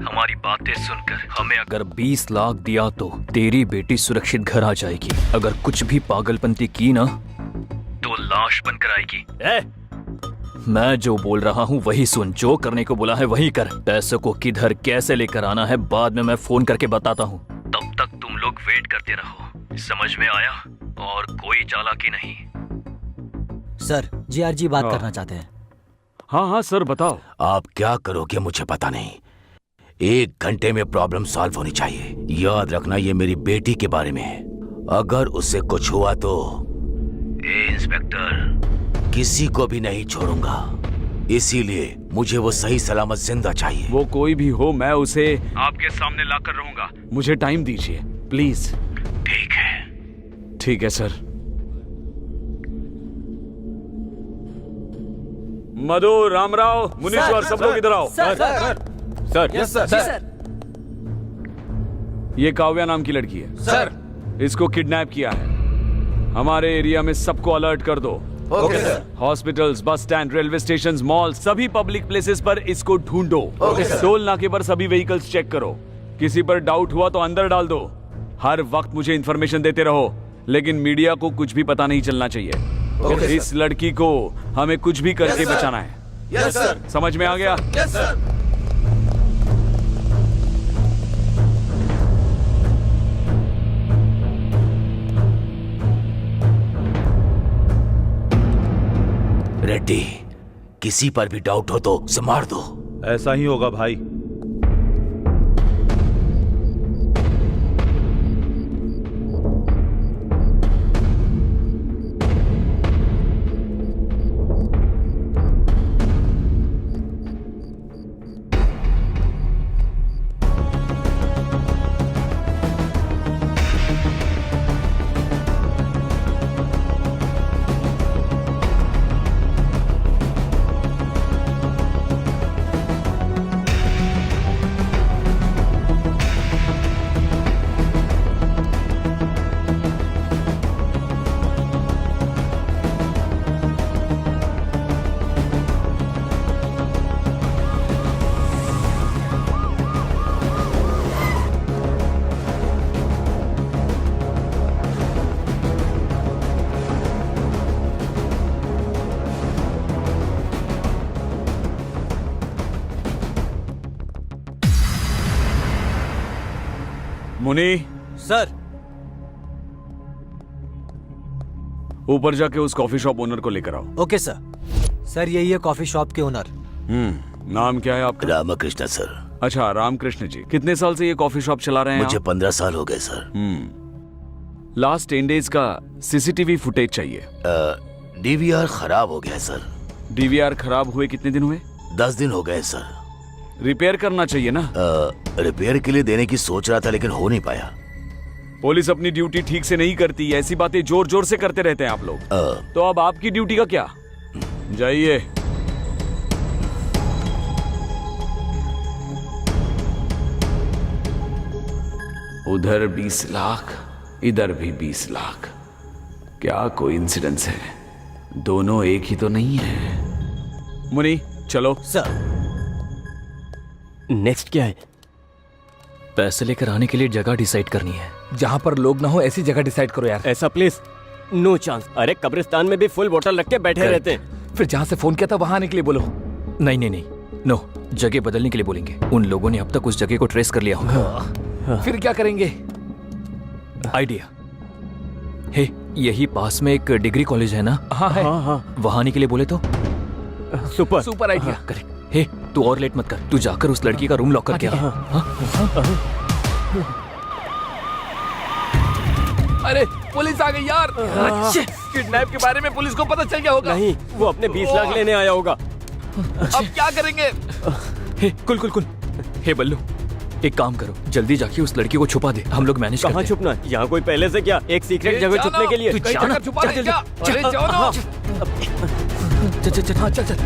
हमारी बातें सुनकर हमें अगर 20 लाख दिया तो तेरी बेटी सुरक्षित घर आ जाएगी। अगर कुछ भी पागलपंती की ना तो लाश बनकर आएगी। मैं जो बोल रहा हूँ वही सुन, जो करने को बोला है वही कर। पैसों को किधर कैसे लेकर आना है बाद में मैं फोन करके बताता हूँ। तब तक तुम लोग वेट करते रहो। समझ में आया? और कोई चालाकी नहीं। सर, जीआरजी बात करना चाहते हैं। हाँ हाँ सर, बताओ। आप क्या करोगे मुझे पता नहीं। 1 घंटे में प्रॉब्लम सॉल्व होनी चाहिए। याद रखना ये मेरी बेटी के बारे में है। अगर उससे कुछ हुआ तो इंस्पेक्टर किसी को भी नहीं छोड़ूंगा। इसीलिए मुझे वो सही सलामत जिंदा चाहिए। वो कोई भी हो, मैं उसे आपके सामने लाकर रहूंगा। मुझे टाइम दीजिए प्लीज। ठीक है। ठीक है सर। मधु, रामराव, मुनीश्वर, सब लोग इधर आओ। Sir, yes sir. ये काव्या नाम की लड़की है सर। इसको किडनैप किया है। हमारे एरिया में सबको अलर्ट कर दो। Okay sir. Hospitals, bus stand, railway station, mall, सभी पब्लिक प्लेसेस पर इसको ढूंढो। टोल नाके पर सभी व्हीकल्स चेक करो। किसी पर डाउट हुआ तो अंदर डाल दो। हर वक्त मुझे इंफॉर्मेशन देते रहो, लेकिन मीडिया को कुछ भी पता नहीं चलना चाहिए। इस लड़की को हमें कुछ भी करके बचाना है। Yes sir. समझ में आ गया? Yes sir. रेड्डी, किसी पर भी डाउट हो तो उसे मार दो। ऐसा ही होगा भाई। मुनी, सर। ऊपर जाके उस कॉफी शॉप ओनर को लेकर आओ। Okay sir. सर, यही है कॉफी शॉप के ओनर। नाम क्या है आपका? रामकृष्ण सर। अच्छा, रामकृष्ण जी। कितने साल से ये कॉफी शॉप चला रहे हैं? मुझे 15 साल हो गए सर। लास्ट 10 डेज का सीसीटीवी फुटेज चाहिए। डीवीआर खराब हो गया सर। डीवीआर खराब हुए कितने दिन हुए? 10 दिन हो गए सर। रिपेयर करना चाहिए ना। रिपेयर के लिए देने की सोच रहा था लेकिन हो नहीं पाया। पुलिस अपनी ड्यूटी ठीक से नहीं करती, ऐसी बातें जोर जोर से करते रहते हैं आप लोग। तो अब आपकी ड्यूटी का क्या? जाइए। उधर 20 लाख, इधर भी 20 लाख। क्या कोइंसिडेंस है? दोनों एक ही तो नहीं है। मुनी, चलो। सर। नेक्स्ट क्या है? पैसे लेकर आने के लिए जगह डिसाइड करनी है। जहाँ पर लोग ना हो ऐसी जगह डिसाइड करो यार। ऐसा प्लेस नो चांस। अरे कब्रिस्तान में भी फुल बोतल रख के बैठे रहते हैं। फिर जहाँ से फोन किया था वहाँ आने के लिए बोलो। नहीं नहीं नहीं, नो, जगह बदलने के लिए बोलेंगे। उन लोगों ने अब तक उस जगह को ट्रेस कर लिया होगा। फिर क्या करेंगे? आइडिया हे, यही पास में एक डिग्री कॉलेज है ना? हाँ है। वहां आने के लिए बोले तो? Super idea. करेक्ट। हे, तू और लेट मत कर, तू जाकर उस लड़की का रूम लॉक करके आ। अरे पुलिस आ गई यार। किडनैप के बारे में पुलिस को पता चल गया होगा। नहीं, वो अपने 20 लाख लेने आया होगा। अब क्या करेंगे? हे कुल हे बल्लू, एक काम करो, जल्दी जाके उस लड़की को छुपा दे, हम लोग मैनेज कहाँ छुपना है? यहाँ कोई पहले से क्या एक सीक्रेट जगह छुपने के लिए? तू जाना, छुपा दे क्या? अरे जाओ ना। चल।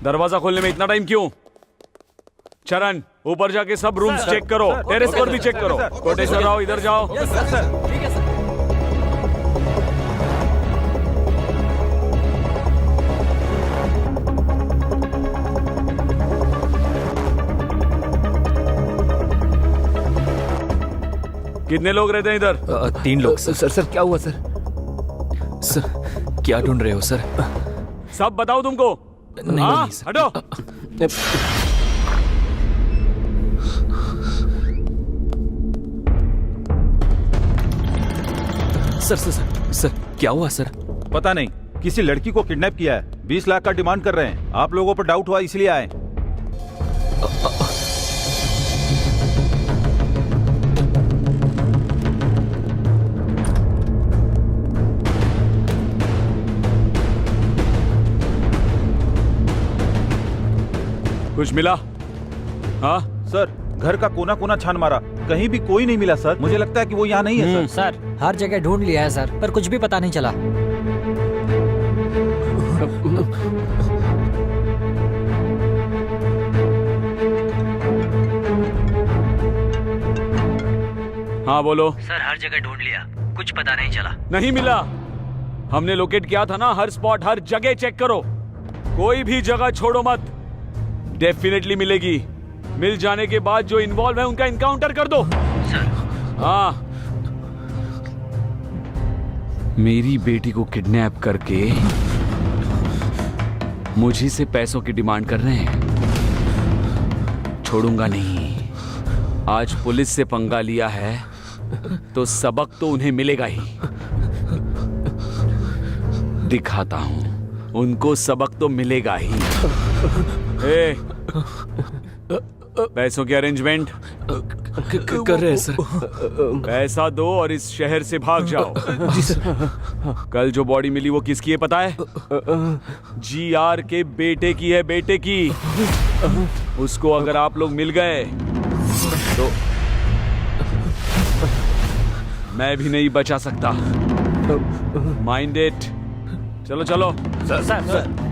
दरवाजा खोलने में इतना टाइम क्यों? चरण, ऊपर जाके सब रूम्स चेक करो, टेरेस पर भी चेक करो। कोटेश्वर राव, इधर जाओ। कितने लोग रहते हैं इधर? 3 लोग सर। सर क्या हुआ सर? सर क्या ढूंढ रहे हो सर? सब बताओ तुमको। नहीं, हाँ, नहीं, सर। हटो। सर क्या हुआ सर? पता नहीं, किसी लड़की को किडनैप किया है, 20 लाख का डिमांड कर रहे हैं। आप लोगों पर डाउट हुआ इसलिए आए। कुछ मिला? हाँ सर, घर का कोना कोना छान मारा, कहीं भी कोई नहीं मिला सर। मुझे लगता है कि वो यहाँ नहीं है सर। सर हर जगह ढूंढ लिया है सर, पर कुछ भी पता नहीं चला। हाँ बोलो। सर हर जगह ढूंढ लिया, कुछ पता नहीं चला। नहीं मिला? हमने लोकेट किया था ना, हर स्पॉट हर जगह चेक करो, कोई भी जगह छोड़ो मत। डेफिनेटली मिलेगी। मिल जाने के बाद जो इन्वॉल्व है उनका इनकाउंटर कर दो। सर हाँ, मेरी बेटी को किडनैप करके मुझे से पैसों की डिमांड कर रहे हैं। छोड़ूंगा नहीं। आज पुलिस से पंगा लिया है तो सबक तो उन्हें मिलेगा ही। दिखाता हूं, उनको सबक तो मिलेगा ही। ए, पैसों की अरेंजमेंट कर रहे हैं सर। पैसा दो और इस शहर से भाग जाओ। जी सर। कल जो बॉडी मिली वो किसकी है पता है? GR के बेटे की है, बेटे की। उसको अगर आप लोग मिल गए तो मैं भी नहीं बचा सकता। Mind it. चलो चलो। Sir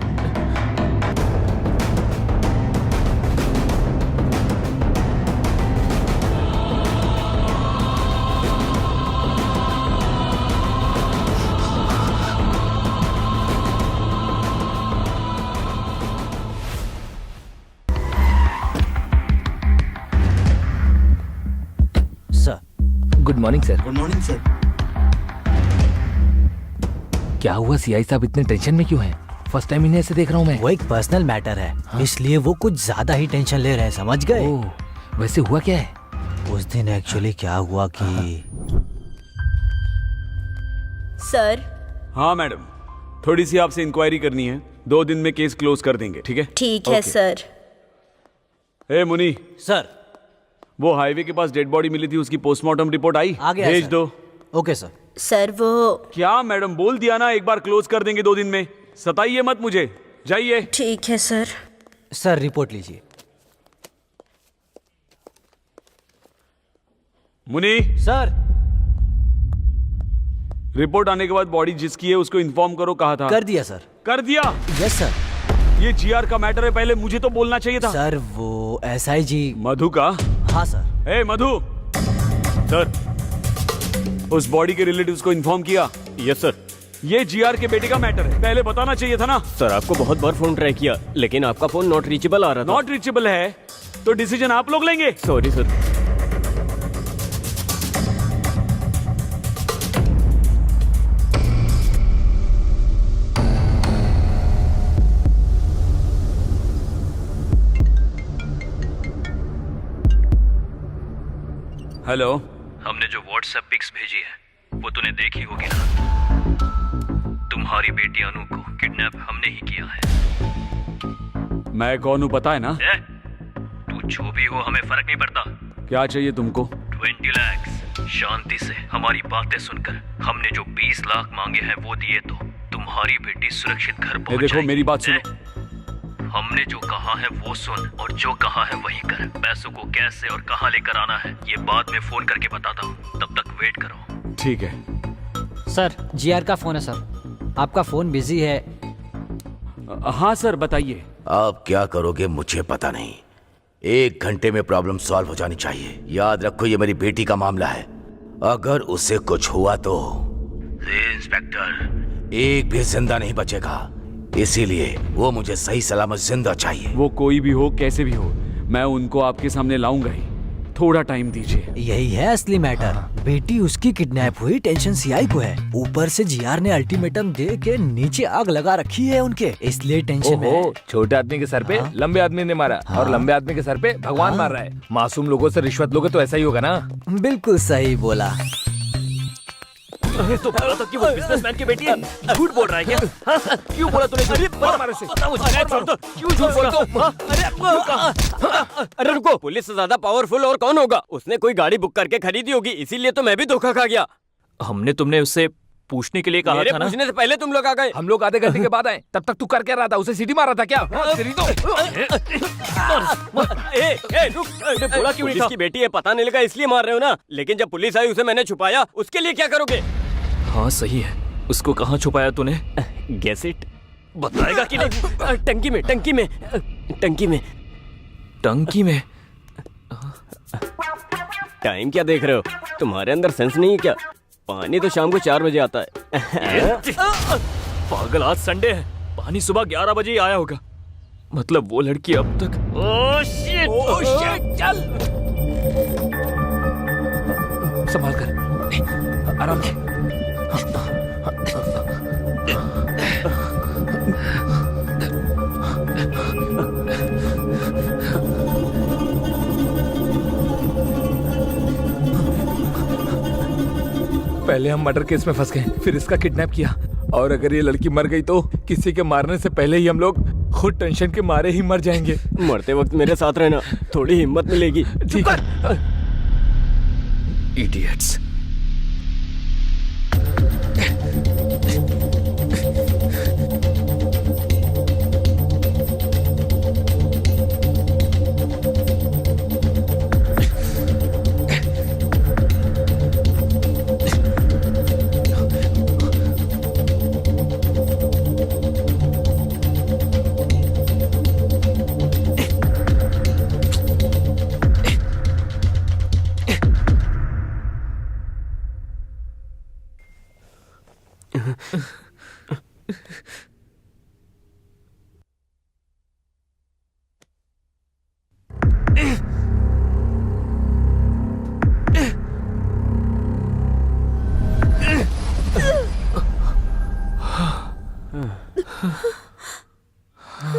good morning sir. Good morning sir. क्या हुआ सीआई साहब इतने टेंशन में क्यों हैं? फर्स्ट टाइम इन्हें ऐसे देख रहा हूँ मैं। वो एक पर्सनल मैटर है। हाँ? इसलिए वो कुछ ज्यादा ही टेंशन ले रहे हैं, समझ गए? वैसे हुआ क्या है? उस दिन एक्चुअली क्या हुआ कि सर। हाँ मैडम, थोड़ी सी आपसे इंक्वायरी करनी है। 2 दिन में केस क्लोज कर देंगे, ठीक है? ठीक है सर। ए मुनी, सर वो हाईवे के पास डेड बॉडी मिली थी, उसकी पोस्टमार्टम रिपोर्ट आई? आ गया भेज सर। दो। Okay sir. सर वो क्या मैडम, बोल दिया ना एक बार क्लोज कर देंगे 2 दिन में। सताइए मत मुझे, जाइए। ठीक है सर। सर रिपोर्ट लीजिए। मुनी सर रिपोर्ट आने के बाद बॉडी जिसकी है उसको इन्फॉर्म करो। कहा था? कर दिया सर। कर दिया? Yes sir. ये GR का मैटर है, पहले मुझे तो बोलना चाहिए था। सर वो SIG मधु का? हाँ सर। ए मधु। सर, उस बॉडी के रिलेटिव्स को इन्फॉर्म किया? Yes sir. ये GR के बेटे का मैटर है, पहले बताना चाहिए था ना। सर आपको बहुत बार फोन ट्राई किया, लेकिन आपका फोन नॉट रीचेबल आ रहा था। नॉट रीचेबल है तो डिसीजन आप लोग लेंगे। Sorry sir. हेलो। हमने जो व्हाट्सएप पिक्स भेजी है वो तूने देखी होगी ना। तुम्हारी बेटी अनु को किडनैप हमने ही किया है। मैं कौन हूँ पता है ना? तू जो भी हो हमें फर्क नहीं पड़ता। क्या चाहिए तुमको? 20 लाख शांति से हमारी बातें सुनकर हमने जो 20 लाख मांगे हैं वो दिए तो तुम्हारी बेटी सुरक्षित घर पहुंच देखो जाएगी। मेरी बात सुनो। हमने जो कहा है वो सुन और जो कहा है वही कर। पैसों को कैसे और कहाँ लेकर आना है ये बाद में फोन करके बताता हूँ, तब तक वेट करो। ठीक है। सर जीआर का फोन है सर, आपका फोन बिजी है। हाँ सर बताइए। आप क्या करोगे मुझे पता नहीं, 1 घंटे में प्रॉब्लम सॉल्व हो जानी चाहिए। याद रखो ये मेरी बेटी का मामला है, अगर उसे कुछ हुआ तो इंस्पेक्टर एक भी जिंदा नहीं बचेगा, इसीलिए वो मुझे सही सलामत जिंदा चाहिए। वो कोई भी हो कैसे भी हो, मैं उनको आपके सामने लाऊंगा ही, थोड़ा टाइम दीजिए। यही है असली मैटर। बेटी उसकी किडनैप हुई, टेंशन सीआई को है, ऊपर से जीआर ने अल्टीमेटम दे के नीचे आग लगा रखी है उनके, इसलिए टेंशन में। छोटे आदमी के सर पे लंबे आदमी ने मारा और लंबे आदमी के सर पे भगवान मार रहा है। मासूम लोगों से रिश्वत लोगे तो ऐसा ही होगा ना। बिल्कुल सही बोला। तो बोला तो कि वो बिजनेसमैन की बेटी है। झूठ बोल रहा है क्या? क्यों बोला तूने? क्यों झूठ बोला? अरे रुको, पुलिस से ज्यादा पावरफुल और कौन होगा? उसने कोई गाड़ी बुक करके खरीदी होगी, इसीलिए तो मैं भी धोखा खा गया। हमने तुमने उससे पूछने के लिए कहा था ना? पूछने से पहले तुम लोग आ गए। हम लोग आधे घंटे के बाद आए, तब तक तू कर क्या रहा था? उसे सीटी मारा था क्या? बोला क्यों? पुलिस की बेटी है, पता नहीं लगा इसलिए मार रहे हो ना। लेकिन जब पुलिस आई उसे मैंने छुपाया, उसके लिए क्या करोगे? हाँ सही है, उसको कहाँ छुपाया तूने? Guess it. बताएगा कि नहीं? टंकी में, टंकी में, टंकी में। टंकी में? टाइम क्या देख रहे हो? तुम्हारे अंदर सेंस नहीं है क्या? पानी तो शाम को 4 बजे आता है। पागल, आज संडे है, पानी सुबह 11 बजे ही आया होगा। मतलब वो लड़की अब तक। ओह शिट, चल। संभाल कर, आराम से। पहले हम मर्डर केस में फंस गए, फिर इसका किडनैप किया, और अगर ये लड़की मर गई तो किसी के मारने से पहले ही हम लोग खुद टेंशन के मारे ही मर जाएंगे। मरते वक्त मेरे साथ रहना, थोड़ी हिम्मत मिलेगी। ठीक है। इडियट्स।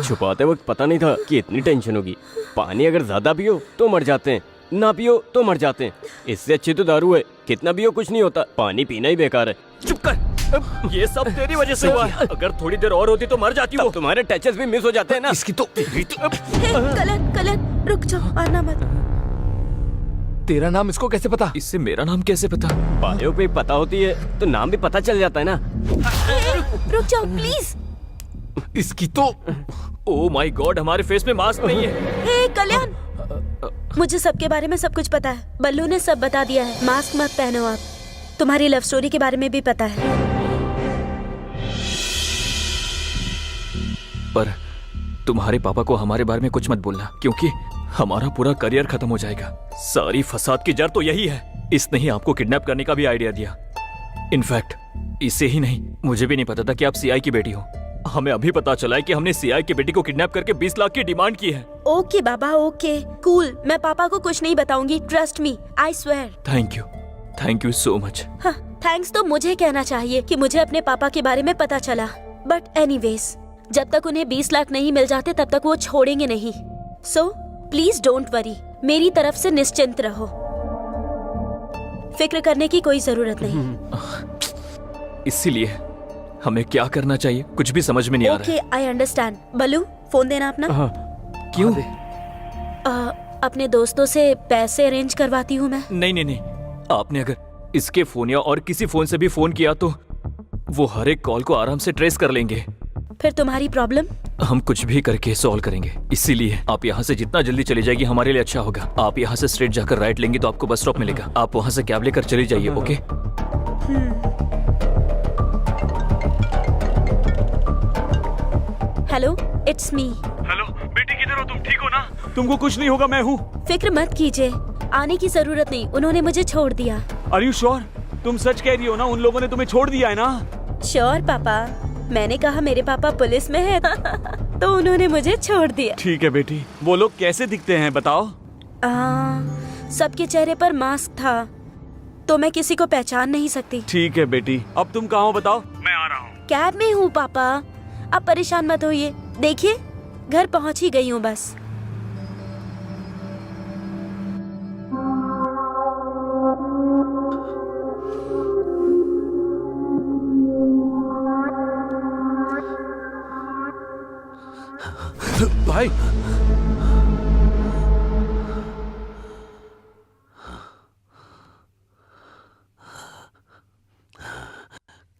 छुपाते वक्त पता नहीं था कि इतनी टेंशन होगी। पानी अगर ज्यादा पियो तो मर जाते हैं, ना पियो तो मर जाते हैं। इससे अच्छी तो दारू है, कितना पियो कुछ नहीं होता, पानी पीना ही बेकार है। चुप कर, ये सब तेरी वजह से हुआ है। अगर थोड़ी देर और होती तो मर जाती हो। तुम्हारे टचेस भी मिस हो जाते हैं ना। इसकी तो कलन, कलन रुक जाओ, आना मत। तेरा नाम इसको कैसे पता? इससे मेरा नाम कैसे पता? बायो पे पता होती है तो नाम भी पता चल जाता है ना। रुक जाओ प्लीज। इसकी तो ओह माय गॉड, हमारे फेस में मास्क नहीं है। हे कल्याण, मुझे सबके बारे में सब कुछ पता है। बल्लू ने सब बता दिया है। मास्क मत पहनो आप। तुम्हारी लव स्टोरी के बारे में भी पता है। पर तुम्हारे पापा को हमारे बारे में कुछ मत बोलना, क्योंकि हमारा पूरा करियर खत्म हो जाएगा। सारी फसाद की जड़ तो यही है। इसने ही आपको किडनैप करने का भी आइडिया दिया। इनफैक्ट इसे ही नहीं, मुझे भी नहीं पता था कि आप सीआई की बेटी हो। हमें अभी पता चला है कि हमने सीआई की बेटी को किडनैप करके 20 लाख की डिमांड की है। ओके बाबा, ओके कूल। मैं पापा को कुछ नहीं बताऊंगी, trust me, I swear. Thank you so much. हाँ, थैंक्स तो मुझे कहना चाहिए कि मुझे अपने पापा के बारे में पता चला। बट एनीवेज, जब तक उन्हें 20 लाख नहीं मिल जाते तब तक वो छोड़ेंगे नहीं। सो प्लीज डोंट वरी, मेरी तरफ से निश्चिंत रहो। फिक्र करने की कोई जरूरत नहीं। इसीलिए हमें क्या करना चाहिए कुछ भी समझ में नहीं आ रहा okay, I understand. Ballu, phone देना अपना। क्यों? अपने दोस्तों से पैसे अरेंज करवाती हूँ मैं। नहीं, आपने अगर इसके फोन या और किसी फोन से भी फोन किया तो वो हर एक कॉल को आराम से ट्रेस कर लेंगे। फिर तुम्हारी प्रॉब्लम? हम कुछ भी करके सॉल्व करेंगे। इसीलिए आप यहाँ से जितना जल्दी चली जाएगी हमारे लिए अच्छा होगा। आप यहाँ से स्ट्रेट जाकर राइट लेंगे तो आपको बस स्टॉप मिलेगा। आप वहाँ से कैब लेकर चली जाइए। Okay? Hello, it's me. Hello बेटी, किधर हो तुम? ठीक हो ना? तुमको कुछ नहीं होगा, मैं हूँ। फिक्र मत कीजिए, आने की जरूरत नहीं, उन्होंने मुझे छोड़ दिया। Are you sure? तुम सच कह रही हो ना? उन लोगों ने तुम्हें छोड़ दिया है ना? श्योर पापा, मैंने कहा मेरे पापा पुलिस में है तो उन्होंने मुझे छोड़ दिया। ठीक है बेटी। वो लोग कैसे दिखते हैं बताओ? सबके चेहरे पर मास्क था तो मैं किसी को पहचान नहीं सकती। ठीक है बेटी, अब तुम कहाँ हो बताओ? मैं आ रहा हूँ। कैब में हूँ पापा, अब परेशान मत होइए। देखिए घर पहुँच ही गई हूँ बस। भाई,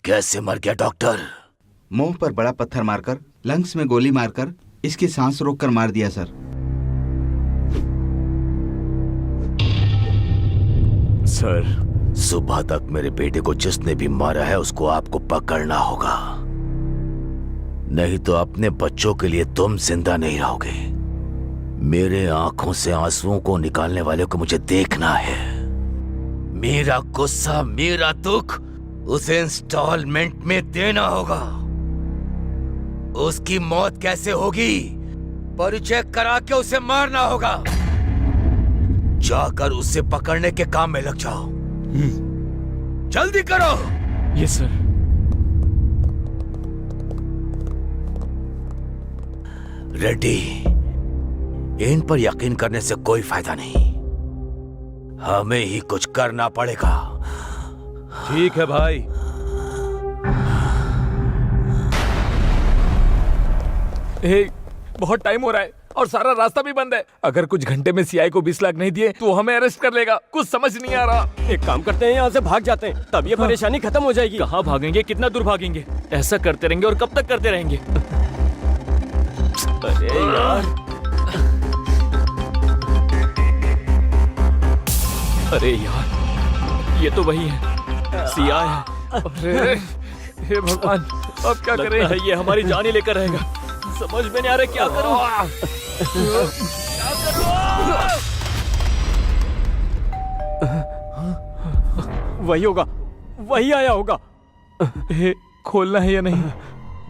कैसे मर गया डॉक्टर? मुंह पर बड़ा पत्थर मारकर, लंग्स में गोली मारकर इसकी सांस रोककर मार दिया सर। सर, सुबह तक मेरे बेटे को जिसने भी मारा है उसको आपको पकड़ना होगा, नहीं तो अपने बच्चों के लिए तुम जिंदा नहीं रहोगे। मेरे आंखों से आंसुओं को निकालने वाले को मुझे देखना है। मेरा गुस्सा, मेरा दुख उसे इंस्टॉलमेंट में देना होगा। उसकी मौत कैसे होगी? परिचय करा के उसे मारना होगा। जाकर उसे पकड़ने के काम में लग जाओ। जल्दी करो। Yes sir. रेड्डी, इन पर यकीन करने से कोई फायदा नहीं, हमें ही कुछ करना पड़ेगा। ठीक है भाई। बहुत टाइम हो रहा है और सारा रास्ता भी बंद है। अगर कुछ घंटे में सीआई को 20 लाख नहीं दिए तो हमें अरेस्ट कर लेगा। कुछ समझ नहीं आ रहा। एक काम करते हैं, यहाँ से भाग जाते हैं, तब ये परेशानी खत्म हो जाएगी। कहाँ भागेंगे? कितना दूर भागेंगे? ऐसा करते रहेंगे और कब तक करते रहेंगे? अरे यार, अरे यार, ये तो वही है, सीआई है। अरे हे भगवान, अब क्या करें? ये हमारी जान ही लेकर रहेगा। समझ में नहीं आ रहा क्या करूं। वही होगा, वही आया होगा। खोलना है या नहीं?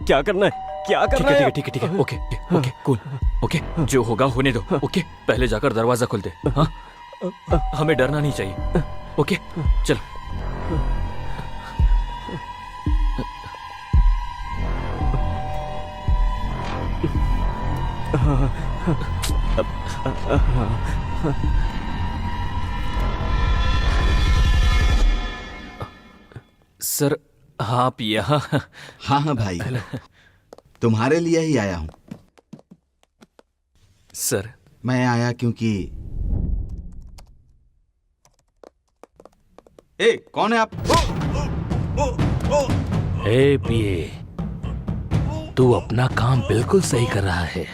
क्या करना है? क्या करना है? ठीक है। Okay, cool. ओके, जो होगा होने दो। ओके, पहले जाकर दरवाजा खोल दे। हाँ, हमें डरना नहीं चाहिए। ओके, चलो। सर, आप यहाँ? हाँ भाई, तुम्हारे लिए ही आया हूँ। सर, मैं आया क्योंकि कौन है आप? पीए, तू अपना काम बिल्कुल सही कर रहा है,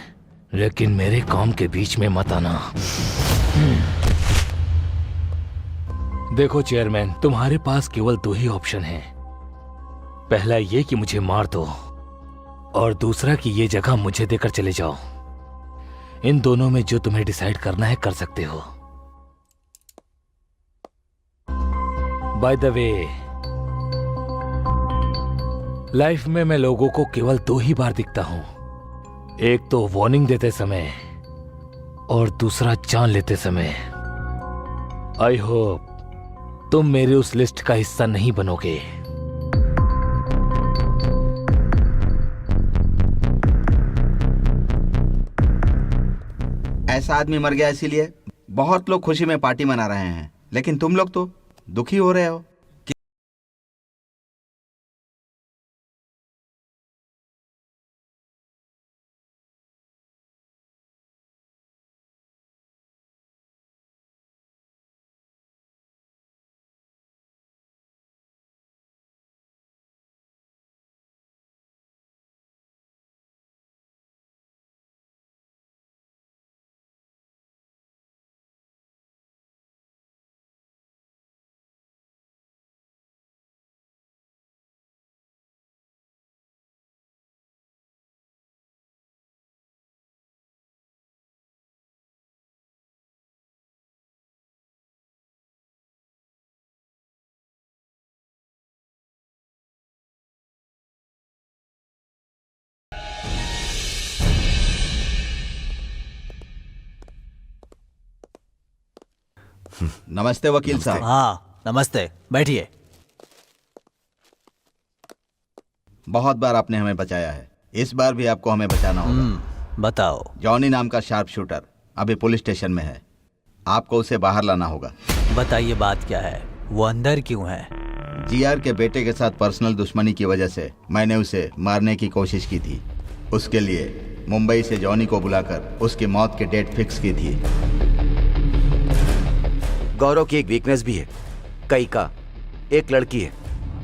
लेकिन मेरे काम के बीच में मत आना। देखो चेयरमैन, तुम्हारे पास केवल 2 ही ऑप्शन हैं। पहला ये कि मुझे मार दो, और दूसरा कि ये जगह मुझे देकर चले जाओ। इन दोनों में जो तुम्हें डिसाइड करना है कर सकते हो। बाय द वे, लाइफ में मैं लोगों को केवल 2 ही बार दिखता हूं, एक तो वार्निंग देते समय और दूसरा जान लेते समय। आई होप तुम मेरे उस लिस्ट का हिस्सा नहीं बनोगे। ऐसा आदमी मर गया इसीलिए बहुत लोग खुशी में पार्टी मना रहे हैं, लेकिन तुम लोग तो दुखी हो रहे हो? नमस्ते वकील साहब। हाँ नमस्ते, बैठिए। बहुत बार आपने हमें बचाया है, इस बार भी आपको हमें बचाना होगा। बताओ। जॉनी नाम का शार्प शूटर अभी पुलिस स्टेशन में है, आपको उसे बाहर लाना होगा। बताइए बात क्या है, वो अंदर क्यों है? जीआर के बेटे के साथ पर्सनल दुश्मनी की वजह से मैंने उसे मारने की कोशिश की थी। उसके लिए मुंबई से जॉनी को बुलाकर उसकी मौत की डेट फिक्स की थी। गौरव की एक वीकनेस भी है, कई का एक लड़की है,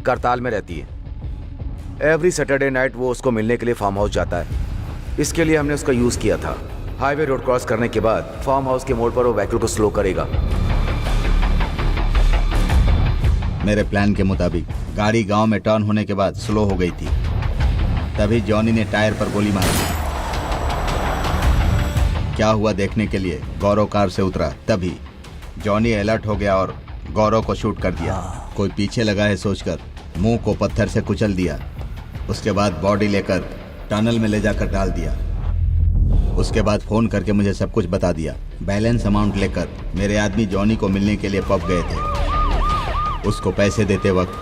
करताल में रहती है। एवरी सैटरडे नाइट वो उसको मिलने के लिए फार्म हाउस जाता है। इसके लिए हमने उसका यूज किया था। हाईवे रोड क्रॉस करने के बाद फार्म हाउस के मोड़ पर वो व्हीकल को स्लो करेगा। मेरे प्लान के मुताबिक गाड़ी गांव में टर्न होने के बाद स्लो हो गई थी, तभी जॉनी ने टायर पर गोली मारी। क्या हुआ देखने के लिए गौरव कार से उतरा, तभी जॉनी अलर्ट हो गया और गौरव को शूट कर दिया। कोई पीछे लगा है सोचकर मुंह को पत्थर से कुचल दिया। उसके बाद बॉडी लेकर टनल में ले जाकर डाल दिया। उसके बाद फोन करके मुझे सब कुछ बता दिया। बैलेंस अमाउंट लेकर मेरे आदमी जॉनी को मिलने के लिए पब गए थे। उसको पैसे देते वक्त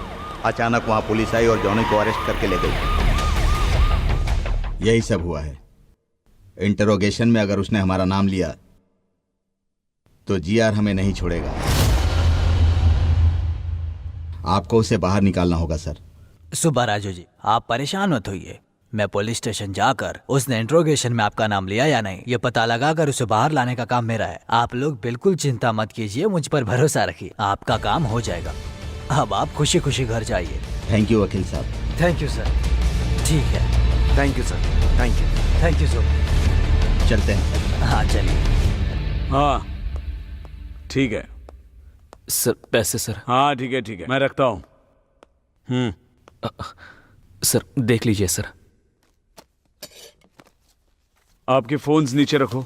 अचानक वहां पुलिस आई और जॉनी को अरेस्ट करके ले गई। यही सब हुआ है। इंटरोगेशन में अगर उसने हमारा नाम लिया तो जीआर हमें नहीं छोड़ेगा। आपको उसे बाहर निकालना होगा सर। सुबह राजू जी, आप परेशान मत होइए। मैं पुलिस स्टेशन जाकर उसने इंट्रोगेशन में आपका नाम लिया या नहीं ये पता लगाकर उसे बाहर लाने का काम मेरा है। आप लोग बिल्कुल चिंता मत कीजिए, मुझ पर भरोसा रखिए, आपका काम हो जाएगा। अब आप खुशी खुशी घर जाइए। थैंक यू वकील साहब। Thank you sir. ठीक है, thank you sir. Thank you. Thank you sir. चलते हैं। हाँ चलिए। हाँ ठीक है सर। पैसे सर। हाँ ठीक है मैं रखता हूँ। सर देख लीजिए सर। आपके फोन्स नीचे रखो।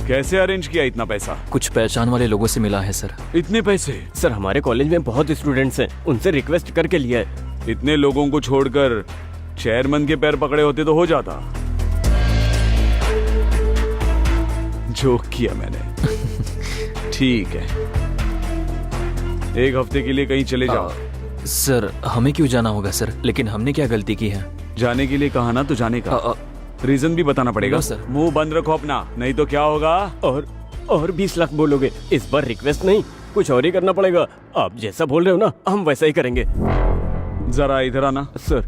कैसे अरेंज किया इतना पैसा? कुछ पहचान वाले लोगों से मिला है सर। इतने पैसे? सर हमारे कॉलेज में बहुत स्टूडेंट्स हैं, उनसे रिक्वेस्ट करके लिया है। इतने लोगों को छोड़कर चेयरमैन के पैर पकड़े होते तो हो जाता। जोक किया मैंने। ठीक है, एक हफ्ते के लिए कहीं चले जाओ। सर हमें क्यों जाना होगा सर? लेकिन हमने क्या गलती की है? जाने के लिए कहा ना तो जाने का रीजन भी बताना पड़ेगा सर। मुंह बंद रखो अपना, नहीं तो क्या होगा? और 20 लाख बोलोगे? इस बार रिक्वेस्ट नहीं, कुछ और ही करना पड़ेगा। आप जैसा बोल रहे हो ना हम वैसा ही करेंगे। जरा इधर आना सर।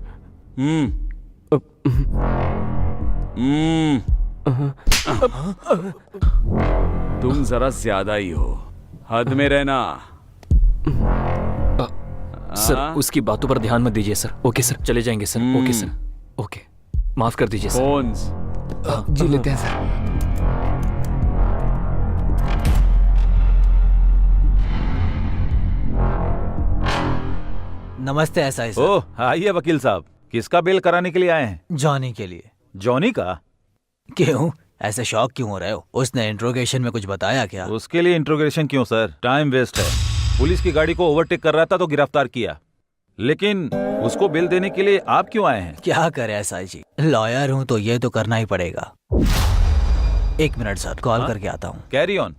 तुम जरा ज्यादा ही हो, हद में रहना। सर उसकी बातों पर ध्यान मत दीजिए सर। ओके सर, चले जाएंगे सर। ओके सर, ओके, माफ कर दीजिए सर। फोन्स जी लेते हैं सर। नमस्ते एसआई सर। ओह आइए वकील साहब, किसका बेल कराने के लिए आए हैं? जॉनी के लिए। जॉनी का? क्यों ऐसे शॉक क्यों हो रहे हो? उसने इंट्रोगेशन में कुछ बताया क्या? उसके लिए इंट्रोगेशन क्यों सर, टाइम वेस्ट है। पुलिस की गाड़ी को ओवरटेक कर रहा था तो गिरफ्तार किया, लेकिन उसको बेल देने के लिए आप क्यों आए हैं? क्या करे एसआई जी, लॉयर हूँ तो ये तो करना ही पड़ेगा। एक मिनट सर, कॉल करके आता हूँ। Carry on.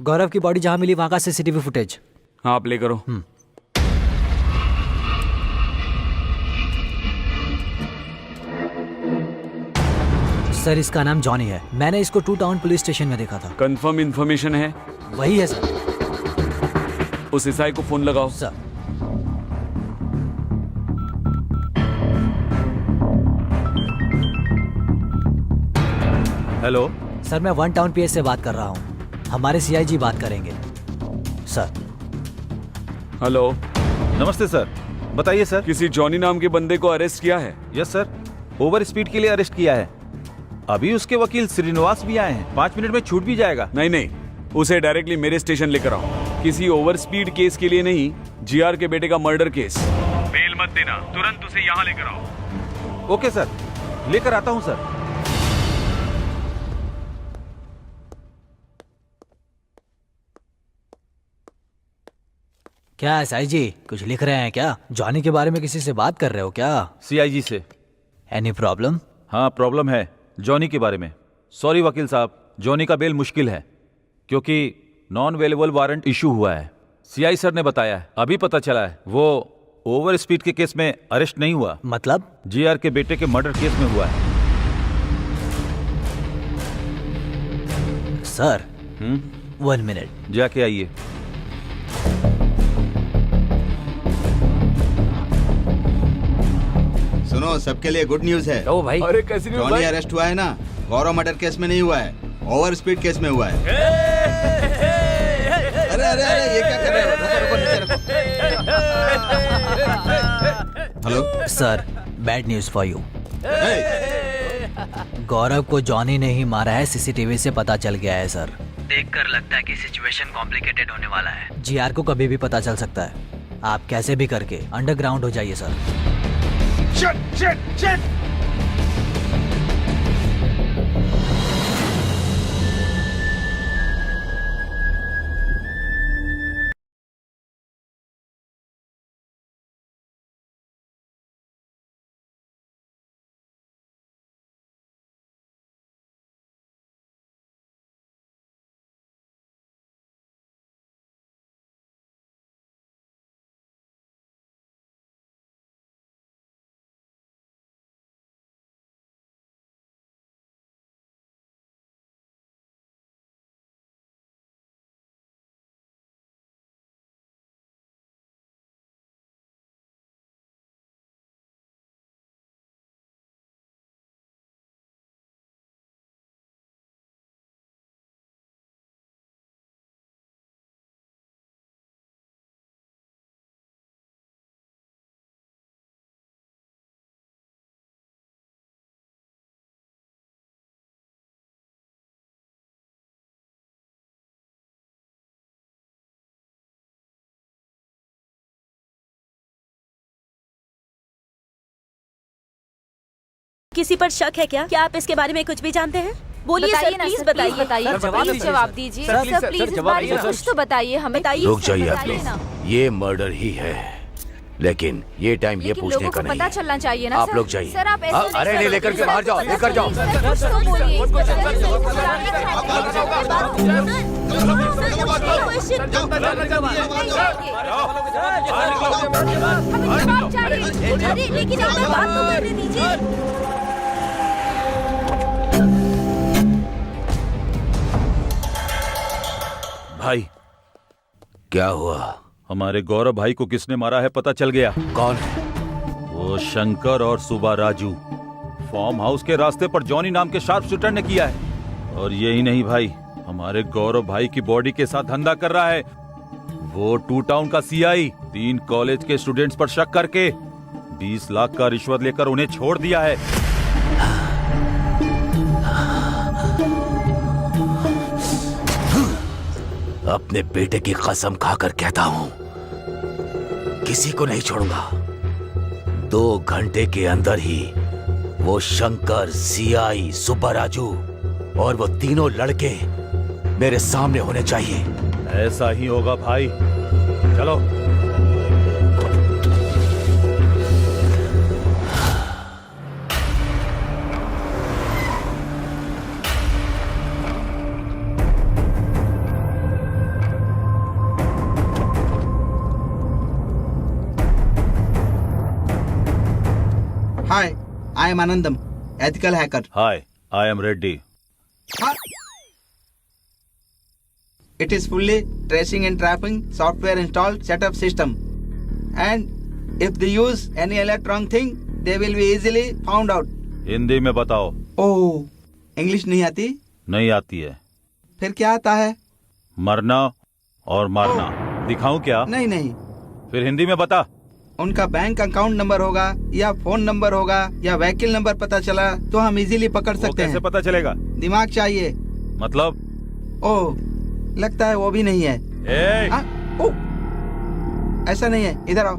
गौरव की बॉडी जहाँ मिली वहाँ का सीसीटीवी फुटेज। हाँ, आप ले करो। सर इसका नाम जॉनी है, मैंने इसको 2 टाउन पुलिस स्टेशन में देखा था। कंफर्म इन्फॉर्मेशन है? वही है सर। उस ईसाई को फोन लगाओ। सर हेलो सर, मैं 1 टाउन पीएस से बात कर रहा हूँ, हमारे सीआईजी बात करेंगे सर। हेलो। नमस्ते सर, बताइए सर। किसी जॉनी नाम के बंदे को अरेस्ट किया है? यस सर, ओवर स्पीड के लिए अरेस्ट किया है। अभी उसके वकील श्रीनिवास भी आए हैं, 5 मिनट में छूट भी जाएगा। नहीं, उसे डायरेक्टली मेरे स्टेशन लेकर आओ। किसी ओवर स्पीड केस के लिए नहीं, जीआर के बेटे का मर्डर केस। बेल मत देना, तुरंत उसे यहाँ लेकर आओ। ओके सर, लेकर आता हूँ सर। क्या एसआई जी कुछ लिख रहे हैं क्या? जॉनी के बारे में किसी से बात कर रहे हो क्या? सीआईजी से। Any problem? हाँ, प्रॉब्लम है जॉनी के बारे में। सॉरी वकील साहब, जॉनी का बेल मुश्किल है क्योंकि नॉन अवेलेबल वारंट इशू हुआ है। सीआई सर ने बताया है, अभी पता चला है वो ओवर स्पीड के केस में अरेस्ट नहीं हुआ। मतलब? जीआर के बेटे के मर्डर केस में हुआ है। Sir 1 minute. जाके आइए। सुनो, सबके लिए गुड न्यूज है। ओ भाई, अरे कैसी न्यूज़ जॉनी भाई? अरेस्ट हुआ है ना, गौरव मर्डर केस में नहीं हुआ है, ओवर स्पीड केस में हुआ है। अरे अरे अरे, ये क्या कर रहे हो? रुको रुको, नीचे रखो। Hello sir, bad news for you. Gaurav को जॉनी ने ही मारा है, सीसीटीवी से पता चल गया है सर। देखकर लगता है कि सिचुएशन कॉम्प्लिकेटेड होने वाला है। जीआर को कभी भी पता चल सकता है। आप कैसे भी करके अंडरग्राउंड हो जाइए सर। Shit! किसी पर शक है क्या? क्या आप इसके बारे में कुछ भी जानते हैं? बोलिए सर, प्लीज बताइए। प्लीज जवाब दीजिए सर, प्लीज इस बारे में कुछ तो बताइए हमें। रुक जाइए आप लोग, ये मर्डर ही है, लेकिन ये टाइम ये पूछने का नहीं। पता चलना चाहिए ना आप सर। लोग जाइए। सर आप ऐसे अरे नहीं, लेकर के बाहर जाओ, लेकर जाओ। कुछ तो बोलिए। अरे लेकिन आप बात तो करने दीजिए। भाई, क्या हुआ? हमारे गौरव भाई को किसने मारा है पता चल गया। कौन? वो शंकर और सुबा राजू। फार्म हाउस के रास्ते पर जॉनी नाम के शार्प शूटर ने किया है। और यही नहीं भाई, हमारे गौरव भाई की बॉडी के साथ धंधा कर रहा है। वो 2 टाउन का सीआई 3 कॉलेज के स्टूडेंट्स पर शक करके 20 लाख का रिश्वत लेकर उन्हें छोड़ दिया है। अपने बेटे की कसम खाकर कहता हूं, किसी को नहीं छोड़ूंगा। 2 घंटे के अंदर ही वो शंकर, सीआई, सुब्बा राजू और वो तीनों लड़के मेरे सामने होने चाहिए। ऐसा ही होगा भाई, चलो। Hi, I am Anandam, ethical hacker. Hi, I am Reddy. It is fully tracing and trapping software installed setup system. And if they use any electronic thing, they will be easily found out. Hindi में बताओ। ओह, English नहीं आती? नहीं आती है। फिर क्या आता है? मरना और मारना। दिखाऊं क्या? नहीं नहीं। फिर हिंदी में बता। उनका बैंक अकाउंट नंबर होगा या फोन नंबर होगा या व्हीकल नंबर पता चला तो हम इजीली पकड़ सकते हैं। कैसे पता चलेगा? दिमाग चाहिए। मतलब? ओह, लगता है वो भी नहीं है। ऐसा नहीं है, इधर आओ।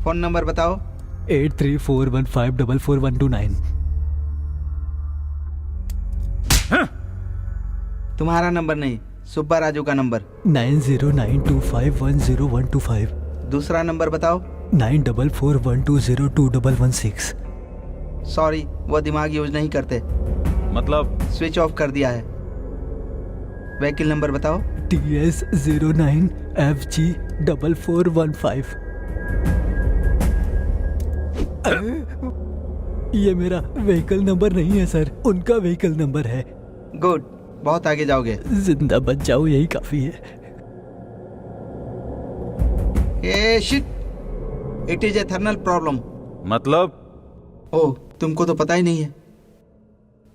फोन नंबर बताओ। 8341544129। तुम्हारा नंबर नहीं, सुब्बा राजू का नंबर। 9092510125। दूसरा नंबर बताओ। 9441202116। सॉरी, वो दिमाग यूज नहीं करते। मतलब? स्विच ऑफ कर दिया है। व्हीकल नंबर बताओ। TS09FG4415। ये मेरा व्हीकल नंबर नहीं है सर, उनका व्हीकल नंबर है। गुड, बहुत आगे जाओगे। जिंदा बच जाओ, यही काफी है। Ah shit, it is a thermal problem. मतलब? ओह, तुमको तो पता ही नहीं है।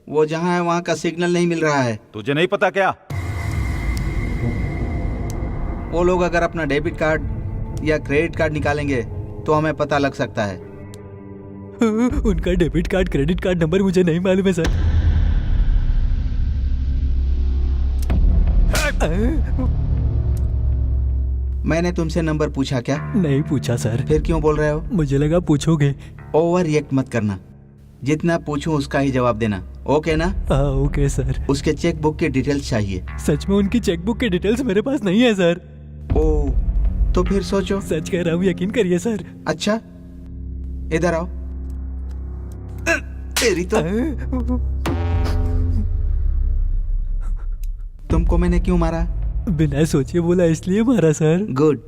वो जहाँ है वहाँ का सिग्नल नहीं मिल रहा है। तुझे नहीं पता क्या? वो लोग अगर अपना डेबिट कार्ड या क्रेडिट कार्ड निकालेंगे तो हमें पता लग सकता है। उनका debit card, credit card number मुझे नहीं मालूम है सर। मैंने तुमसे नंबर पूछा क्या? नहीं पूछा सर। फिर क्यों बोल रहे हो? मुझे लगा पूछोगे। ओवर रिएक्ट मत करना, जितना पूछूं उसका ही जवाब देना, ओके ना? हाँ ओके सर। उसके चेक बुक की डिटेल्स चाहिए। सच में उनकी चेक बुक की डिटेल्स मेरे पास नहीं है सर। ओह, तो फिर सोचो। सच कह रहा हूँ, यकीन करिए सर। अच्छा, इधर आओ। तेरी तो। तुमको मैंने क्यों मारा? बिना सोचे बोला इसलिए मारा सर। गुड,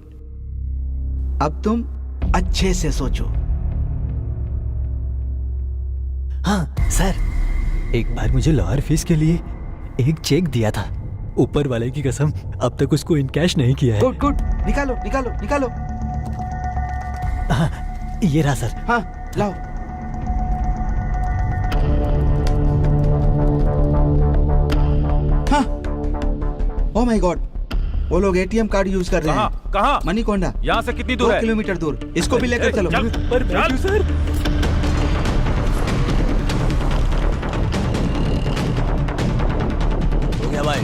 अब तुम अच्छे से सोचो। हाँ सर, एक बार मुझे लॉयर फीस के लिए एक चेक दिया था। ऊपर वाले की कसम, अब तक उसको इन कैश नहीं किया है। गुड गुड, निकालो निकालो निकालो। हाँ, ये रहा सर। हाँ, लाओ। हाँ, ओह माय गॉड, वो लोग एटीएम कार्ड यूज कर रहे हैं। कहाँ? मणिकोंडा। यहाँ से कितनी दूर 2 है? किलोमीटर दूर। इसको भी लेकर चलो। पर बैठो सर। हो गया भाई।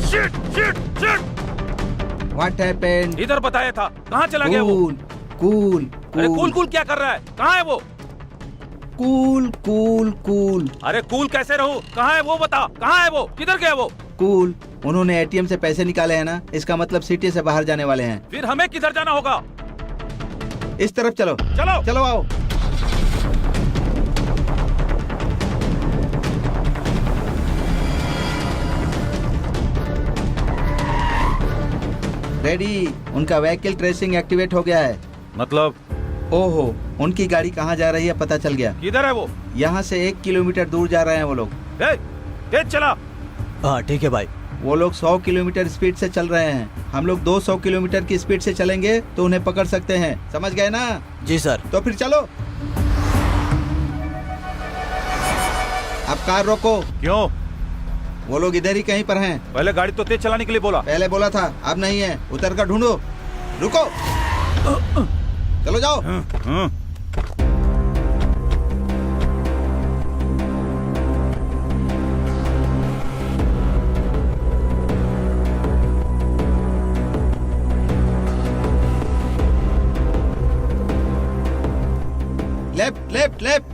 Shit shit shit. What happened? इधर बताया था, कहाँ चला गया वो? कूल अरे कूल कूल क्या कर रहा है? कहाँ है वो? Cool cool cool. अरे कूल कैसे रहूं? कहाँ है वो बता? कहाँ है वो? किधर गया वो? कूल, उन्होंने एटीएम से पैसे निकाले हैं ना, इसका मतलब सिटी से बाहर जाने वाले हैं। फिर हमें किधर जाना होगा? इस तरफ चलो। चलो चलो आओ। डैडी, उनका व्हीकल ट्रेसिंग एक्टिवेट हो गया है। मतलब? ओहो, उनकी गाड़ी कहाँ जा रही है पता चल गया। किधर है वो? यहाँ से 1 किलोमीटर दूर जा रहे हैं वो लोग। तेज चला। हाँ ठीक है भाई। वो लोग 100 किलोमीटर स्पीड से चल रहे हैं। हम लोग 200 किलोमीटर की स्पीड से चलेंगे तो उन्हें पकड़ सकते हैं, समझ गए ना? जी सर। तो फिर चलो। अब कार रोको। क्यों? वो लोग इधर ही कहीं पर हैं। पहले गाड़ी तो तेज चलाने के लिए बोला। पहले बोला था, अब नहीं है। उतर कर ढूंढो। रुको, चलो जाओ। Left left left.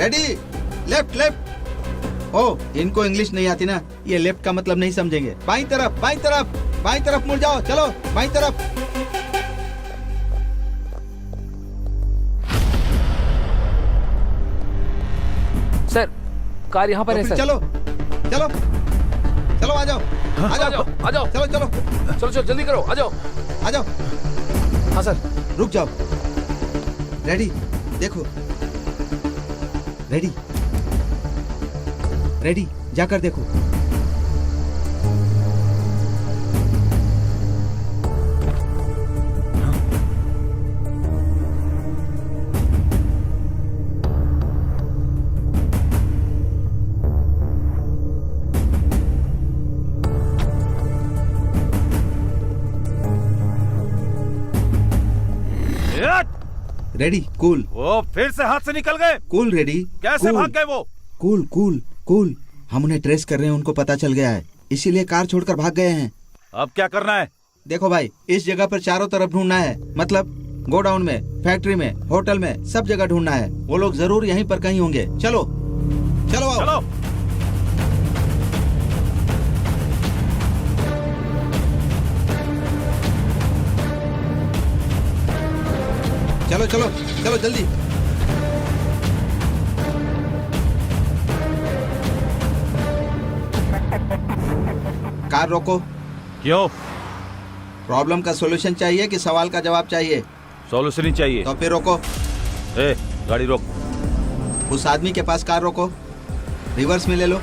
Ready, left left. Oh, इनको इंग्लिश नहीं आती ना, ये लेफ्ट का मतलब नहीं समझेंगे। बाईं तरफ, बाईं तरफ, बाईं तरफ मुड़ जाओ। चलो बाईं तरफ। सर, कार यहाँ पर है सर। चलो चलो चलो, आ जाओ आ जाओ आ जाओ। चलो चलो चलो चलो जल्दी करो, आ जाओ आ जाओ। हाँ सर। रुक जाओ। रेडी, देखो। रेडी रेडी, जाकर देखो। Ready, cool. वो फिर से हाथ से निकल गए। Cool ready. कैसे भाग गए वो? Cool cool cool. हम उन्हें ट्रेस कर रहे हैं, उनको पता चल गया है, इसीलिए कार छोड़कर भाग गए हैं। अब क्या करना है? देखो भाई, इस जगह पर चारों तरफ ढूंढना है। मतलब गोडाउन में, फैक्ट्री में, होटल में, सब जगह ढूंढना है। वो लोग जरूर यहीं पर कहीं होंगे। चलो चलो आओ। चलो। चलो चलो चलो जल्दी। कार रोको। क्यों? प्रॉब्लम का सॉल्यूशन चाहिए कि सवाल का जवाब चाहिए? सॉल्यूशन ही चाहिए। तो फिर रोको। गाड़ी रोक। उस आदमी के पास कार रोको, रिवर्स में ले लो।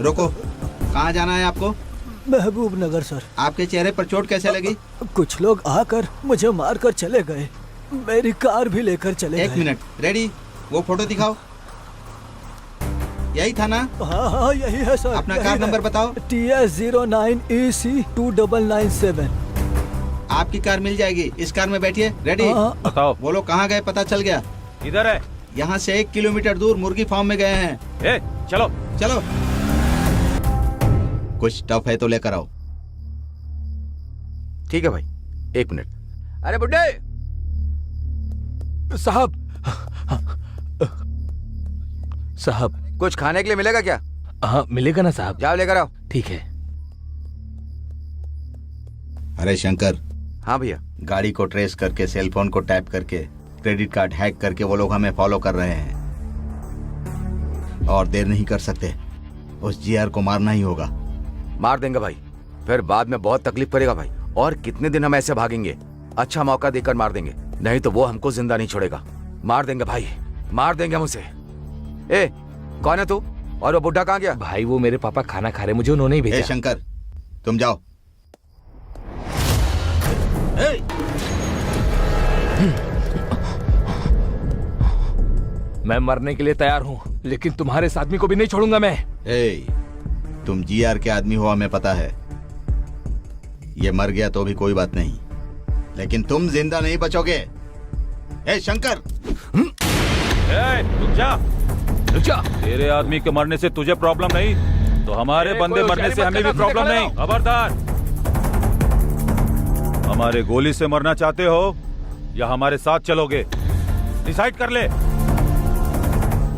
रोको। कहाँ जाना है आपको? महबूब नगर सर। आपके चेहरे पर चोट कैसे लगी? कुछ लोग आकर मुझे मारकर चले गए, मेरी कार भी लेकर चले गए। 1 मिनट। रेडी, वो फोटो दिखाओ। यही था ना? हाँ हाँ यही है सर। अपना कार नंबर बताओ। TS09EC2997। आपकी कार मिल जाएगी, इस कार में बैठिए। रेडी, बताओ। वो लोग कहाँ गए पता चल गया? इधर है। यहाँ से 1 किलोमीटर दूर मुर्गी फार्म में गए हैं। चलो चलो। कुछ टफ है तो लेकर आओ। ठीक है भाई, 1 मिनट। अरे बुड्ढे साहब, साहब कुछ खाने के लिए मिलेगा क्या? हाँ मिलेगा ना साहब। जाओ लेकर आओ। ठीक है। अरे शंकर। हाँ भैया। गाड़ी को ट्रेस करके, सेल फोन को टैप करके, क्रेडिट कार्ड हैक करके वो लोग हमें फॉलो कर रहे हैं और देर नहीं कर सकते। उस जीआर को मारना ही होगा। मार देंगे भाई, फिर बाद में बहुत तकलीफ करेगा भाई। और कितने दिन हम ऐसे भागेंगे? अच्छा मौका देकर मार देंगे, नहीं तो वो हमको जिंदा नहीं छोड़ेगा। मार देंगे भाई, मार देंगे हम उसे। ए, कौन है तू? और वो बुड्ढा कहाँ गया? भाई वो मेरे पापा खाना खा रहे, मुझे उन्होंने ही भेजा। शंकर, तुम जाओ। मैं मरने के लिए तैयार हूँ, लेकिन तुम्हारे इस आदमी को भी नहीं छोड़ूंगा मैं। तुम जीआर के आदमी हो, हमें पता है। ये मर गया तो भी कोई बात नहीं, लेकिन तुम जिंदा नहीं बचोगे। शंकर, रुक जा, रुक जा। तेरे आदमी के मरने से तुझे प्रॉब्लम नहीं, तो हमारे बंदे मरने से हमें भी प्रॉब्लम नहीं। खबरदार। हमारे गोली से मरना चाहते हो या हमारे साथ चलोगे? डिसाइड कर ले।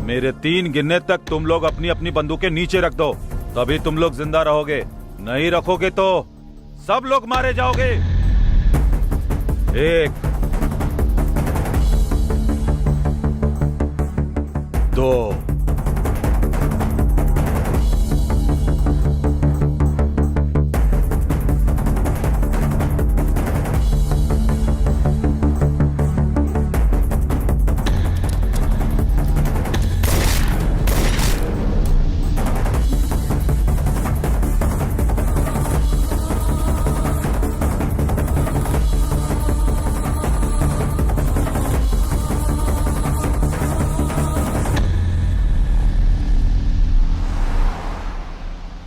मेरे 3 गिनने तक तुम लोग अपनी अपनी बंदूकें नीचे रख दो, तभी तुम लोग जिंदा रहोगे। नहीं रखोगे तो सब लोग मारे जाओगे। 1 2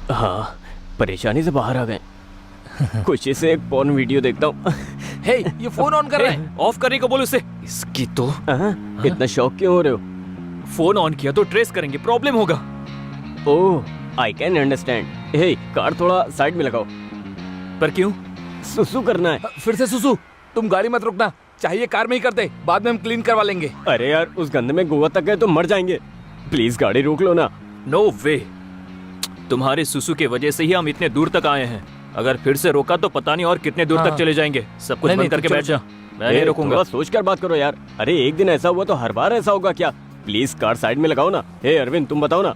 हाँ, परेशानी से बाहर आ गए। खुशी से एक पॉर्न वीडियो देखता हूँ। हे, ये फोन ऑन कर रहा है। ऑफ करने को बोलो उसे। इसकी तो इतना शौक क्यों हो रहे हो? फोन ऑन किया तो ट्रेस करेंगे, प्रॉब्लम होगा। Oh, I can understand. Hey, car थोड़ा साइड में लगाओ। पर क्यों? सुसु करना है। फिर से सुसु? तुम गाड़ी मत रुकना, चाहिए कार में ही कर दे, बाद में हम क्लीन करवा लेंगे। अरे यार, उस गंदे में गोवा तक गए तो मर जाएंगे। प्लीज गाड़ी रोक लो ना। नो वे, तुम्हारे सुसु के वजह से ही हम इतने दूर तक आए हैं। अगर फिर से रोका तो पता नहीं और कितने दूर तक चले जाएंगे। सब कुछ बंद करके बैठ जा, मैं नहीं रोकूंगा। सोच कर बात करो यार। अरे एक दिन ऐसा हुआ तो हर बार ऐसा होगा क्या? प्लीज कार साइड में लगाओ ना। हे अरविंद, तुम बताओ ना।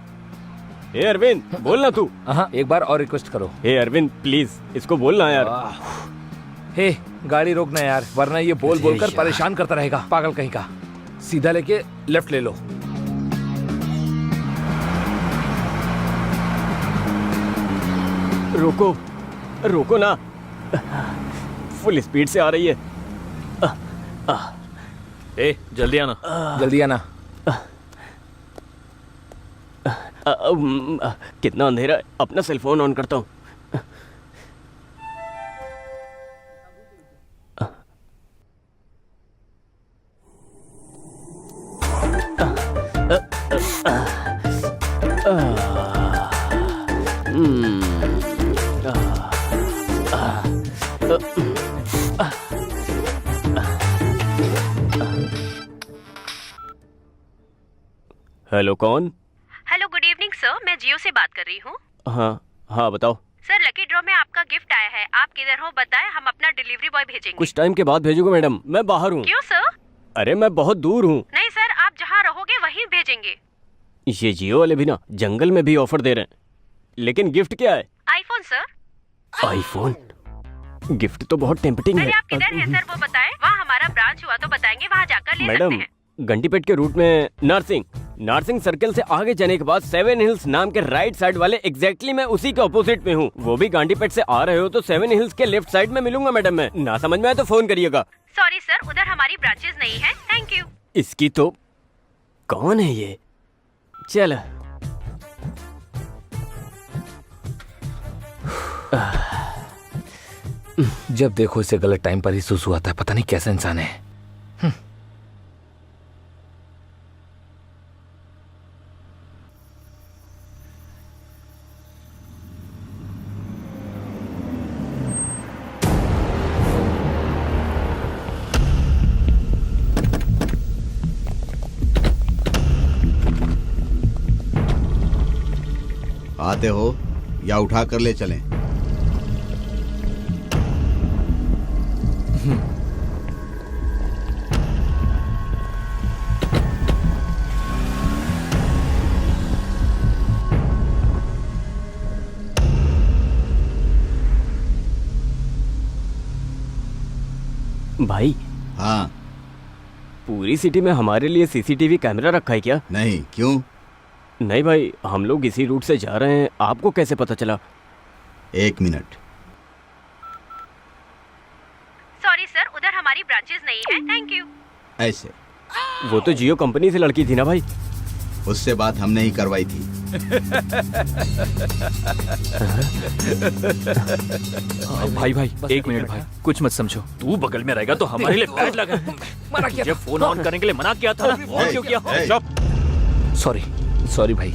हे अरविंद, बोलना तू। हाँ, एक बार और रिक्वेस्ट करो। हे अरविंद, प्लीज इसको बोलना यार। हे, गाड़ी रोकना यार, वरना ये बोल बोल कर परेशान करता रहेगा, पागल कहीं का। सीधा लेके लेफ्ट ले लो। रोको, रोको ना। फुल स्पीड से आ रही है। ए, जल्दी आना, जल्दी आना। कितना अंधेरा है, अपना सेल फोन ऑन करता हूँ। हेलो, कौन? हेलो, गुड इवनिंग सर, मैं जियो से बात कर रही हूँ। हाँ बताओ। सर, लकी ड्रॉ में आपका गिफ्ट आया है, आप किधर हो बताएं, हम अपना डिलीवरी बॉय भेजेंगे। कुछ टाइम के बाद भेजोगे मैडम, मैं बाहर हूँ। क्यों सर? अरे मैं बहुत दूर हूँ। नहीं सर, आप जहाँ रहोगे वहीं भेजेंगे। ये जियो वाले भी ना जंगल में भी ऑफर दे रहे हैं, लेकिन गिफ्ट क्या है? IPhone sir. आईफोन? गिफ्ट तो बहुत टेम्पटिंग है। आप किधर हैं सर वो बताएं, वहाँ हमारा ब्रांच हुआ तो बताएंगे, वहाँ जाकर ले सकते हैं। घंटीपेट के रूट में नारसिंग सर्कल से आगे जाने के बाद 7 हिल्स नाम के राइट साइड वाले एग्जैक्टली मैं उसी के ऑपोजिट में हूँ। वो भी घंटीपेट से आ रहे हो तो 7 हिल्स के लेफ्ट साइड में मिलूंगा मैडम। मैं ना समझ में आए तो फोन करिएगा। सॉरी सर, उधर हमारी ब्रांचेस नहीं है। Thank you. इसकी तो कौन है ये? चल जब देखो इसे गलत टाइम पर ही सुसु आता है, पता नहीं कैसा इंसान है। आते हो या उठा कर ले चलें? भाई। हाँ। पूरी सिटी में हमारे लिए सीसीटीवी कैमरा रखा है क्या? नहीं, क्यों? नहीं भाई, हम लोग इसी रूट से जा रहे हैं, आपको कैसे पता चला? 1 मिनट। सॉरी सर, उधर हमारी ब्रांचेस नहीं है। Thank you. ऐसे? वो तो जियो कंपनी से लड़की थी ना भाई। उससे बात हमने ही करवाई थी। भाई एक मिनट भाई, कुछ मत समझो। तू बगल में रहेगा तो हमारे लिए बैड लगा। मुझे फोन ऑन करने के लिए मना किया था ना, ऑन क्यों किया? सॉरी भाई।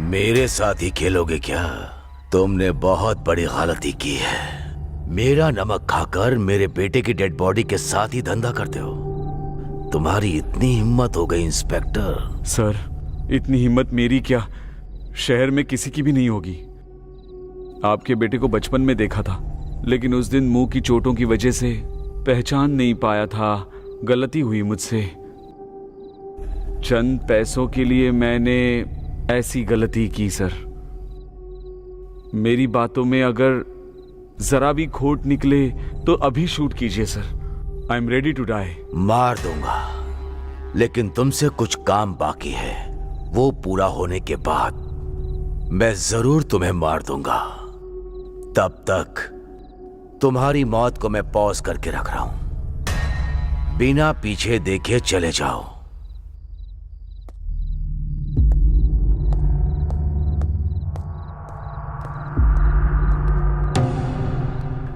मेरे साथ ही खेलोगे क्या? तुमने बहुत बड़ी गलती की है। मेरा नमक खाकर मेरे बेटे की डेड बॉडी के साथ ही धंधा करते हो। तुम्हारी इतनी हिम्मत हो गई इंस्पेक्टर। सर, इतनी हिम्मत मेरी क्या, शहर में किसी की भी नहीं होगी। आपके बेटे को बचपन में देखा था, लेकिन उस दिन मुंह की चोटों की वजह से पहचान नहीं पाया था। गलती हुई मुझसे। चंद पैसों के लिए मैंने ऐसी गलती की सर। मेरी बातों में अगर जरा भी खोट निकले तो अभी शूट कीजिए sir. I am ready to die. मार दूंगा, लेकिन तुमसे कुछ काम बाकी है। वो पूरा होने के बाद मैं जरूर तुम्हें मार दूंगा। तब तक तुम्हारी मौत को मैं पॉज करके रख रहा हूं। बिना पीछे देखे चले जाओ।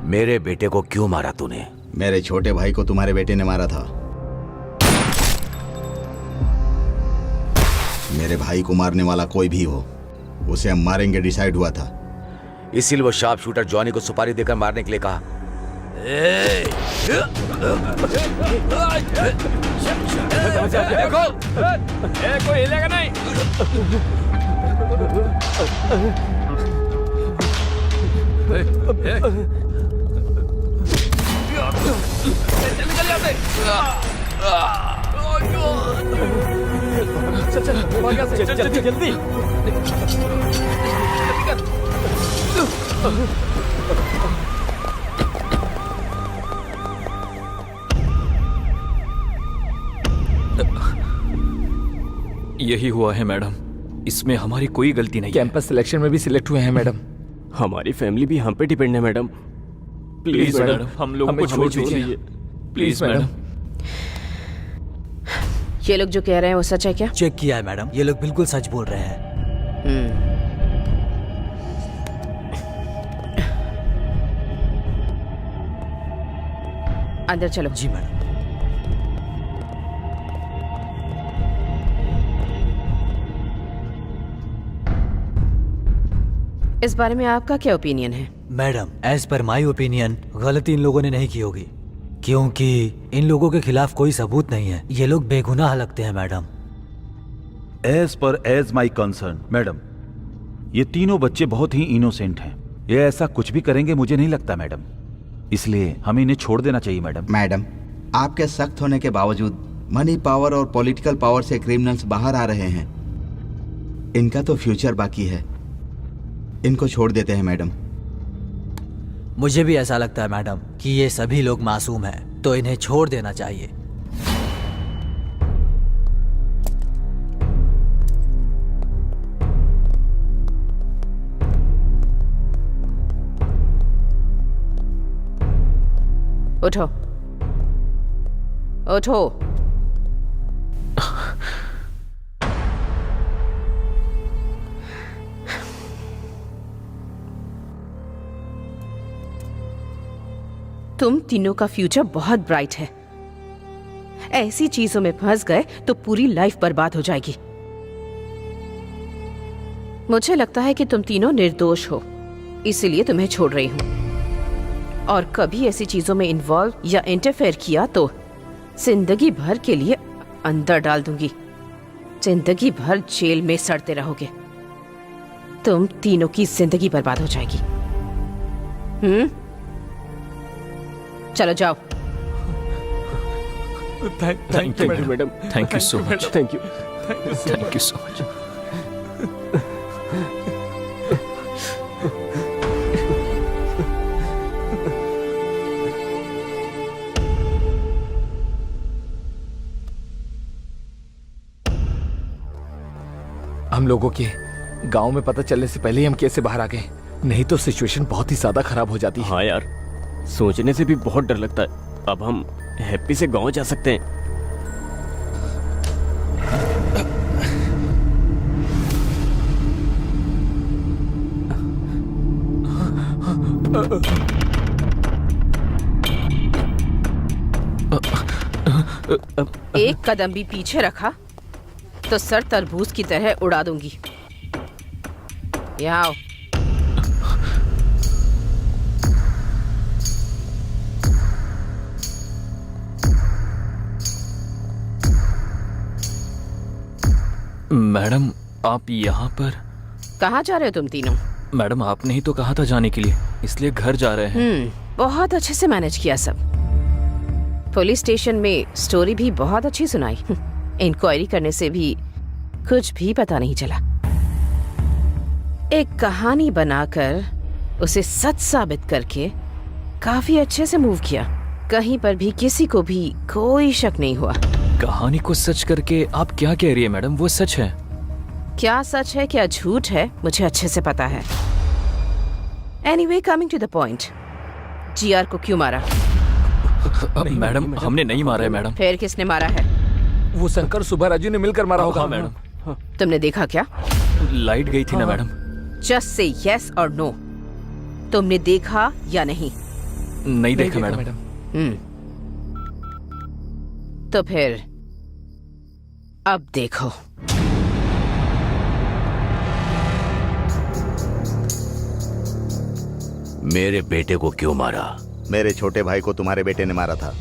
मेरे बेटे को क्यों मारा तूने? मेरे छोटे भाई को तुम्हारे बेटे ने मारा था। मेरे भाई को मारने वाला कोई भी हो, उसे हम मारेंगे डिसाइड हुआ था। इसीलिए वो शार्प शूटर जॉनी को सुपारी देकर मारने के लिए कहा। देखो, कोई हिलेगा नहीं। चल यहाँ से। चल जल्दी। यही हुआ है मैडम, इसमें हमारी कोई गलती नहीं। कैंपस सिलेक्शन में भी सिलेक्ट हुए हैं मैडम। हमारी फैमिली भी हम पे डिपेंड है मैडम। प्लीज मैडम, हम लोगों को छोड़ दीजिए प्लीज मैडम। ये लोग जो कह रहे हैं वो सच है क्या? चेक किया है मैडम, ये लोग बिल्कुल सच बोल रहे हैं। अंदर चलो। जी मैडम। इस बारे में आपका क्या ओपिनियन है? Madam, as per my opinion गलती इन लोगों ने नहीं की होगी, क्योंकि इन लोगों के खिलाफ कोई सबूत नहीं है। ये लोग बेगुनाह लगते हैं madam. As my concern madam, ये तीनों बच्चे बहुत ही इनोसेंट हैं। ये ऐसा कुछ भी करेंगे मुझे नहीं लगता मैडम, इसलिए हमें इन्हें छोड़ देना चाहिए मैडम। मैडम, आपके सख्त होने के बावजूद मनी पावर और पॉलिटिकल पावर से क्रिमिनल्स बाहर आ रहे हैं। इनका तो फ्यूचर बाकी है, इनको छोड़ देते हैं मैडम। मुझे भी ऐसा लगता है मैडम कि ये सभी लोग मासूम हैं, तो इन्हें छोड़ देना चाहिए। उठो उठो। तुम तीनों का फ्यूचर बहुत ब्राइट है। ऐसी चीजों में फंस गए तो पूरी लाइफ बर्बाद हो जाएगी। मुझे लगता है कि तुम तीनों निर्दोष हो, इसीलिए तुम्हें छोड़ रही हूं। और कभी ऐसी चीजों में इन्वॉल्व या इंटरफेयर किया तो जिंदगी भर के लिए अंदर डाल दूंगी। जिंदगी भर जेल में सड़ते रहोगे। तुम तीनों की जिंदगी बर्बाद हो जाएगी। चलो जाओ। Thank you madam. Thank you so much. Thank you so much. हम लोगों के गांव में पता चलने से पहले ही हम कैसे बाहर आ गए, नहीं तो सिचुएशन बहुत ही ज्यादा खराब हो जाती है। हाँ यार, सोचने से भी बहुत डर लगता है। अब हम हैप्पी से गांव जा सकते हैं। एक कदम भी पीछे रखा तो सर तरबूज की तरह उड़ा दूंगी। यहाँ आओ। मैडम, आप यहाँ पर? कहाँ जा रहे हो तुम तीनों? मैडम, आपने ही तो कहा था जाने के लिए, इसलिए घर जा रहे हैं। बहुत अच्छे से मैनेज किया सब। पुलिस स्टेशन में स्टोरी भी बहुत अच्छी सुनाई। इंक्वायरी करने से भी कुछ भी पता नहीं चला। एक कहानी बनाकर उसे सच साबित करके काफी अच्छे से मूव किया। कहीं पर भी किसी को भी कोई शक नहीं हुआ। कहानी को सच करके आप क्या कह रही है मैडम? वो सच है। क्या सच है क्या झूठ है मुझे अच्छे से पता है। Anyway, coming to the point, GR को क्यों मारा? मैडम, हमने नहीं मारा है मैडम। फिर किसने मारा है? वो शंकर सुबह राजू ने मिलकर मारा होगा। हाँ मैडम। तुमने देखा क्या? लाइट गई थी ना मैडम। जस्ट से यस और नो, तुमने देखा या नहीं? नहीं देखा मैडम। तो फिर अब देखो। मेरे बेटे को क्यों मारा? मेरे छोटे भाई को तुम्हारे बेटे ने मारा था।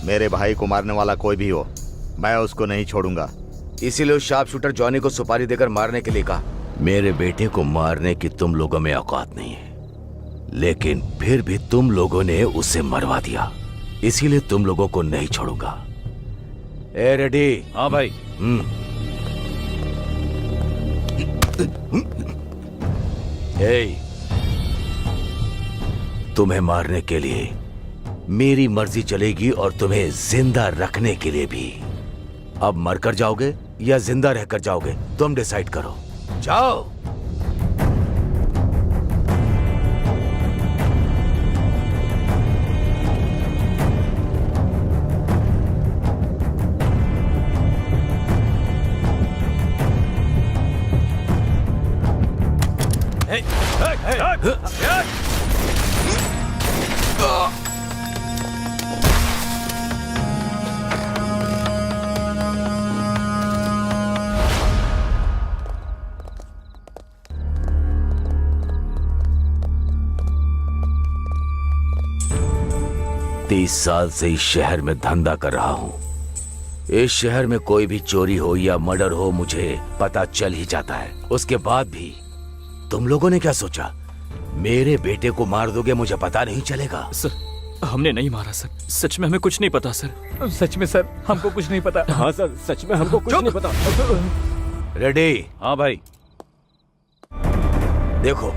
मेरे भाई को मारने वाला कोई भी हो, मैं उसको नहीं छोड़ूंगा। इसीलिए उस शार्प शूटर जॉनी को सुपारी देकर मारने के लिए कहा। मेरे बेटे को मारने की तुम लोगों में औकात नहीं है, लेकिन फिर भी तुम लोगों ने उसे मरवा दिया, इसीलिए तुम लोगों को नहीं छोड़ूंगा। ए रेडी? हाँ भाई। तुम्हें मारने के लिए मेरी मर्जी चलेगी और तुम्हें जिंदा रखने के लिए भी। अब मरकर जाओगे या जिंदा रहकर जाओगे, तुम डिसाइड करो। जाओ। तीस साल से इस शहर में धंधा कर रहा हूं। इस शहर में कोई भी चोरी हो या मर्डर हो, मुझे पता चल ही जाता है। उसके बाद भी तुम लोगों ने क्या सोचा, मेरे बेटे को मार दोगे, मुझे पता नहीं चलेगा? सर, हमने नहीं मारा सर। सच में हमें कुछ नहीं पता सर। सच में सर, हमको कुछ नहीं पता। हाँ सर, सच में हमको कुछ नहीं पता। रेडी? हाँ भाई। देखो,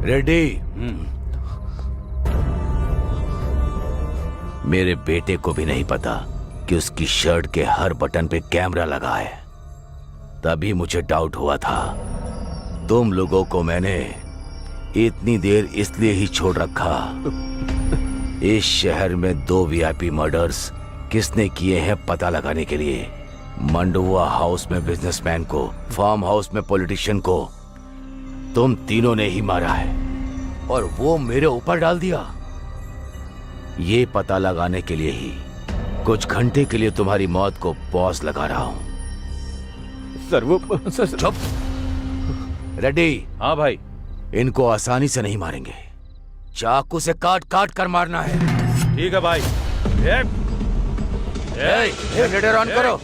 रेडी? मेरे बेटे को भी नहीं पता कि उसकी शर्ट के हर बटन पे कैमरा लगा है। तभी मुझे डाउट हुआ था। तुम लोगों को मैंने इतनी देर इसलिए ही छोड़ रखा। इस शहर में 2 वीआईपी मर्डर्स किसने किए हैं पता लगाने के लिए। मंडुआ हाउस में बिजनेसमैन को, फार्म हाउस में पॉलिटिशियन को तुम तीनों ने ही मारा है, और वो मेरे ऊपर डाल दिया। ये पता लगाने के लिए ही कुछ घंटे के लिए तुम्हारी मौत को पॉज लगा रहा हूं। सर वो चुप। रेडी? हाँ भाई। इनको आसानी से नहीं मारेंगे, चाकू से काट काट कर मारना है। ठीक है भाई। जनरेटर ऑन करो।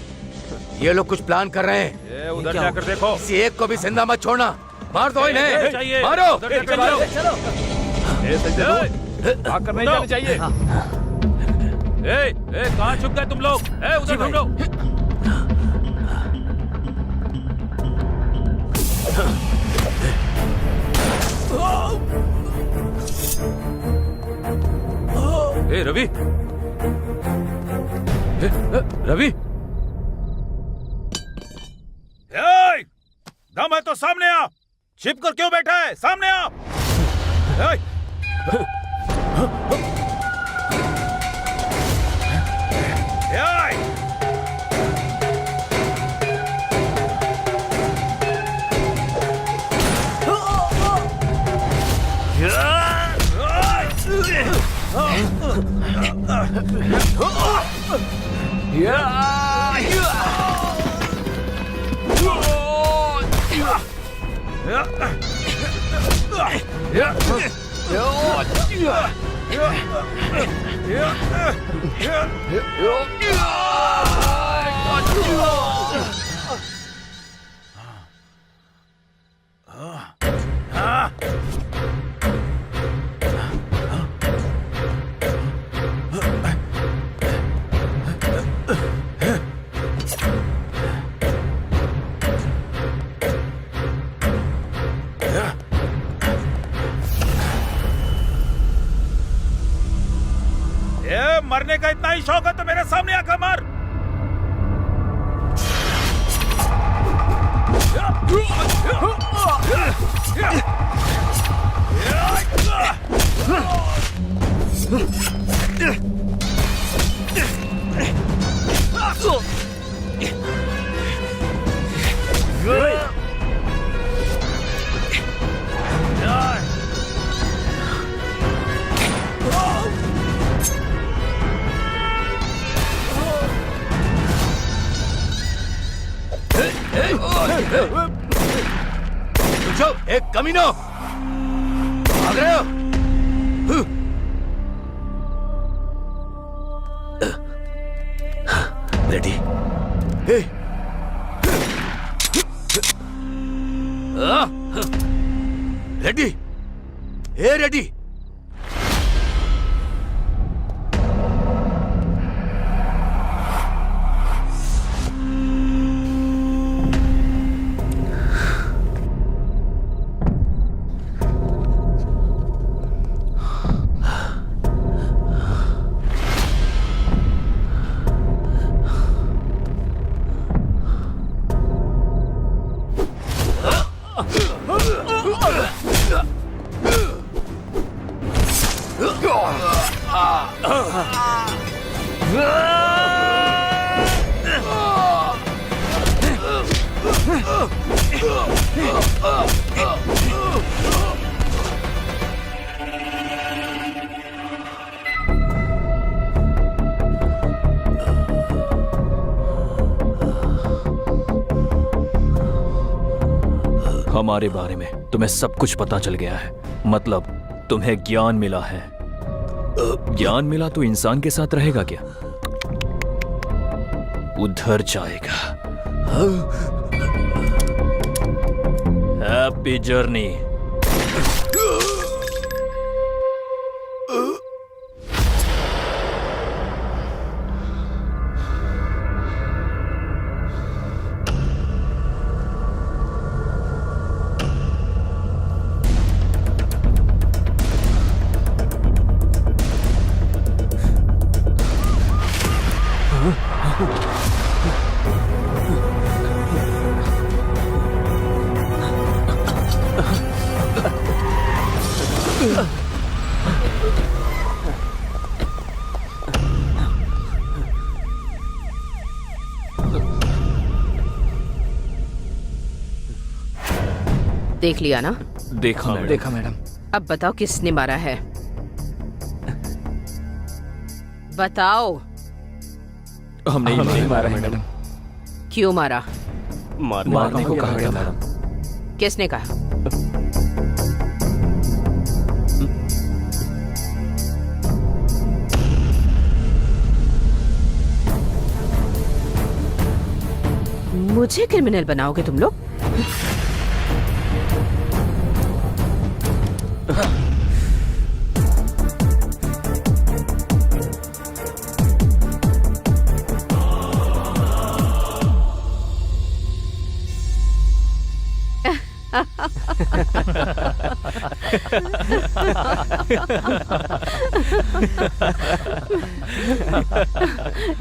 ये लोग कुछ प्लान कर रहे हैं। उधर जाकर देखो। किसी एक को भी जिंदा मत छोड़ना। मार दो इन्हें। मारो। भाग कर नहीं जाना चाहिए। कहाँ छुप गए तुम लोग? उधर ढूंढो। रवि, रवि, दम है तो सामने आ। छिप कर क्यों बैठा है? सामने आ। मरने का इतना ही शौक है तो मेरे सामने आकर मार। एक कमीनो, भाग रहे हो? रेडी? रेडी? रेडी? हमारे बारे में तुम्हें सब कुछ पता चल गया है। मतलब तुम्हें ज्ञान मिला है। ज्ञान मिला तो इंसान के साथ रहेगा क्या? उधर जाएगा। Happy journey. देख लिया ना? देखा मैडम। देखा मैडम। अब बताओ किसने मारा है? बताओ। हमने नहीं मारा मैडम। क्यों मारा? मारने को कहा गया मैडम। किसने कहा? मुझे क्रिमिनल बनाओगे तुम लोग?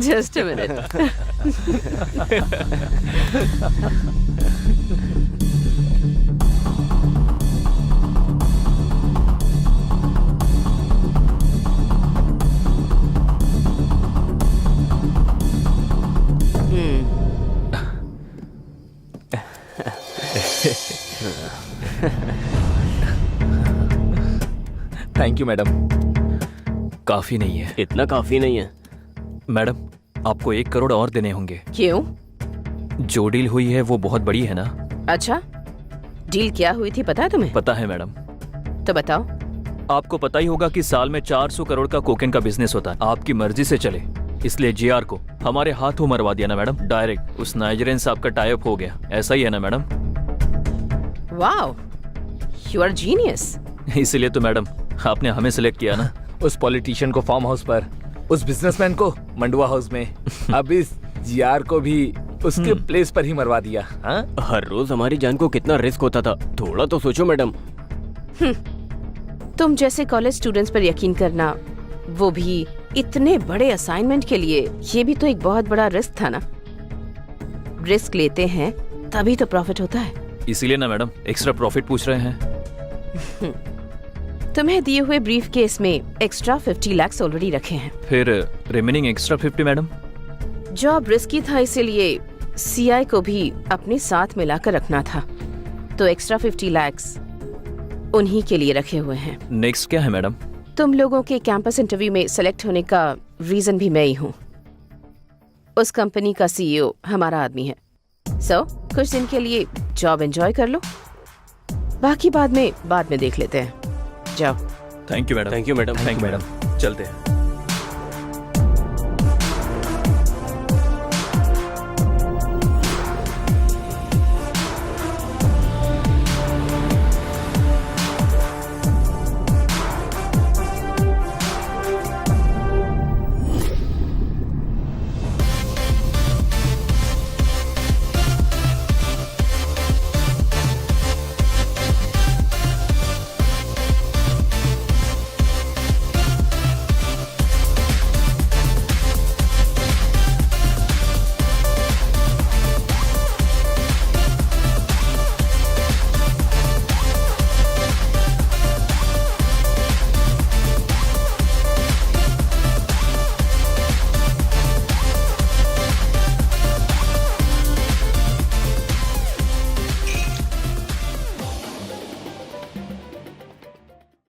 Just a minute. Thank you madam. काफी नहीं है। इतना काफी नहीं है मैडम, आपको 1 करोड़ और देने होंगे। क्यों? जो डील हुई है वो बहुत बड़ी है ना। अच्छा, डील क्या हुई थी पता है तुम्हें? पता है मैडम। तो बताओ। आपको पता ही होगा कि साल में 400 करोड़ का कोकेन का बिजनेस होता है। आपकी मर्जी से चले, इसलिए जीआर को हमारे हाथों मरवा दिया ना मैडम। डायरेक्ट उस नाइजीरियन साहब का टाई अप हो गया। ऐसा ही है ना madam? Wow, you are genius. इसीलिए तो मैडम आपने हमें सिलेक्ट किया ना। उस पॉलिटिशियन को फार्म हाउस पर, उस बिजनेसमैन को मंडुआ हाउस में, अब इस जीआर को भी उसके प्लेस पर ही मरवा दिया। हाँ? हर रोज हमारी जान को कितना रिस्क होता था, थोड़ा तो सोचो मैडम। तुम जैसे कॉलेज स्टूडेंट्स पर यकीन करना, वो भी इतने बड़े असाइनमेंट के लिए, ये भी तो एक बहुत बड़ा रिस्क था ना। रिस्क लेते हैं तभी तो प्रॉफिट होता है। इसीलिए ना मैडम एक्स्ट्रा प्रॉफिट पूछ रहे हैं। तुम्हें दिए हुए ब्रीफ केस में एक्स्ट्रा 50 लाख ऑलरेडी रखे हैं। फिर remaining extra 50 madam? Job risky था, इसीलिए सीआई को भी अपने साथ मिलाकर रखना था, तो एक्स्ट्रा 50 लाख उन्हीं के लिए रखे हुए हैं। नेक्स्ट क्या है मैडम? तुम लोगों के कैंपस इंटरव्यू में सेलेक्ट होने का रीजन भी मैं ही हूँ। उस कंपनी का सीईओ हमारा आदमी है। सो कुछ दिन के लिए जॉब एंजॉय कर लो, बाकी बाद में देख लेते हैं। जाओ। Thank you madam. Thank you madam. Thank you madam. चलते हैं।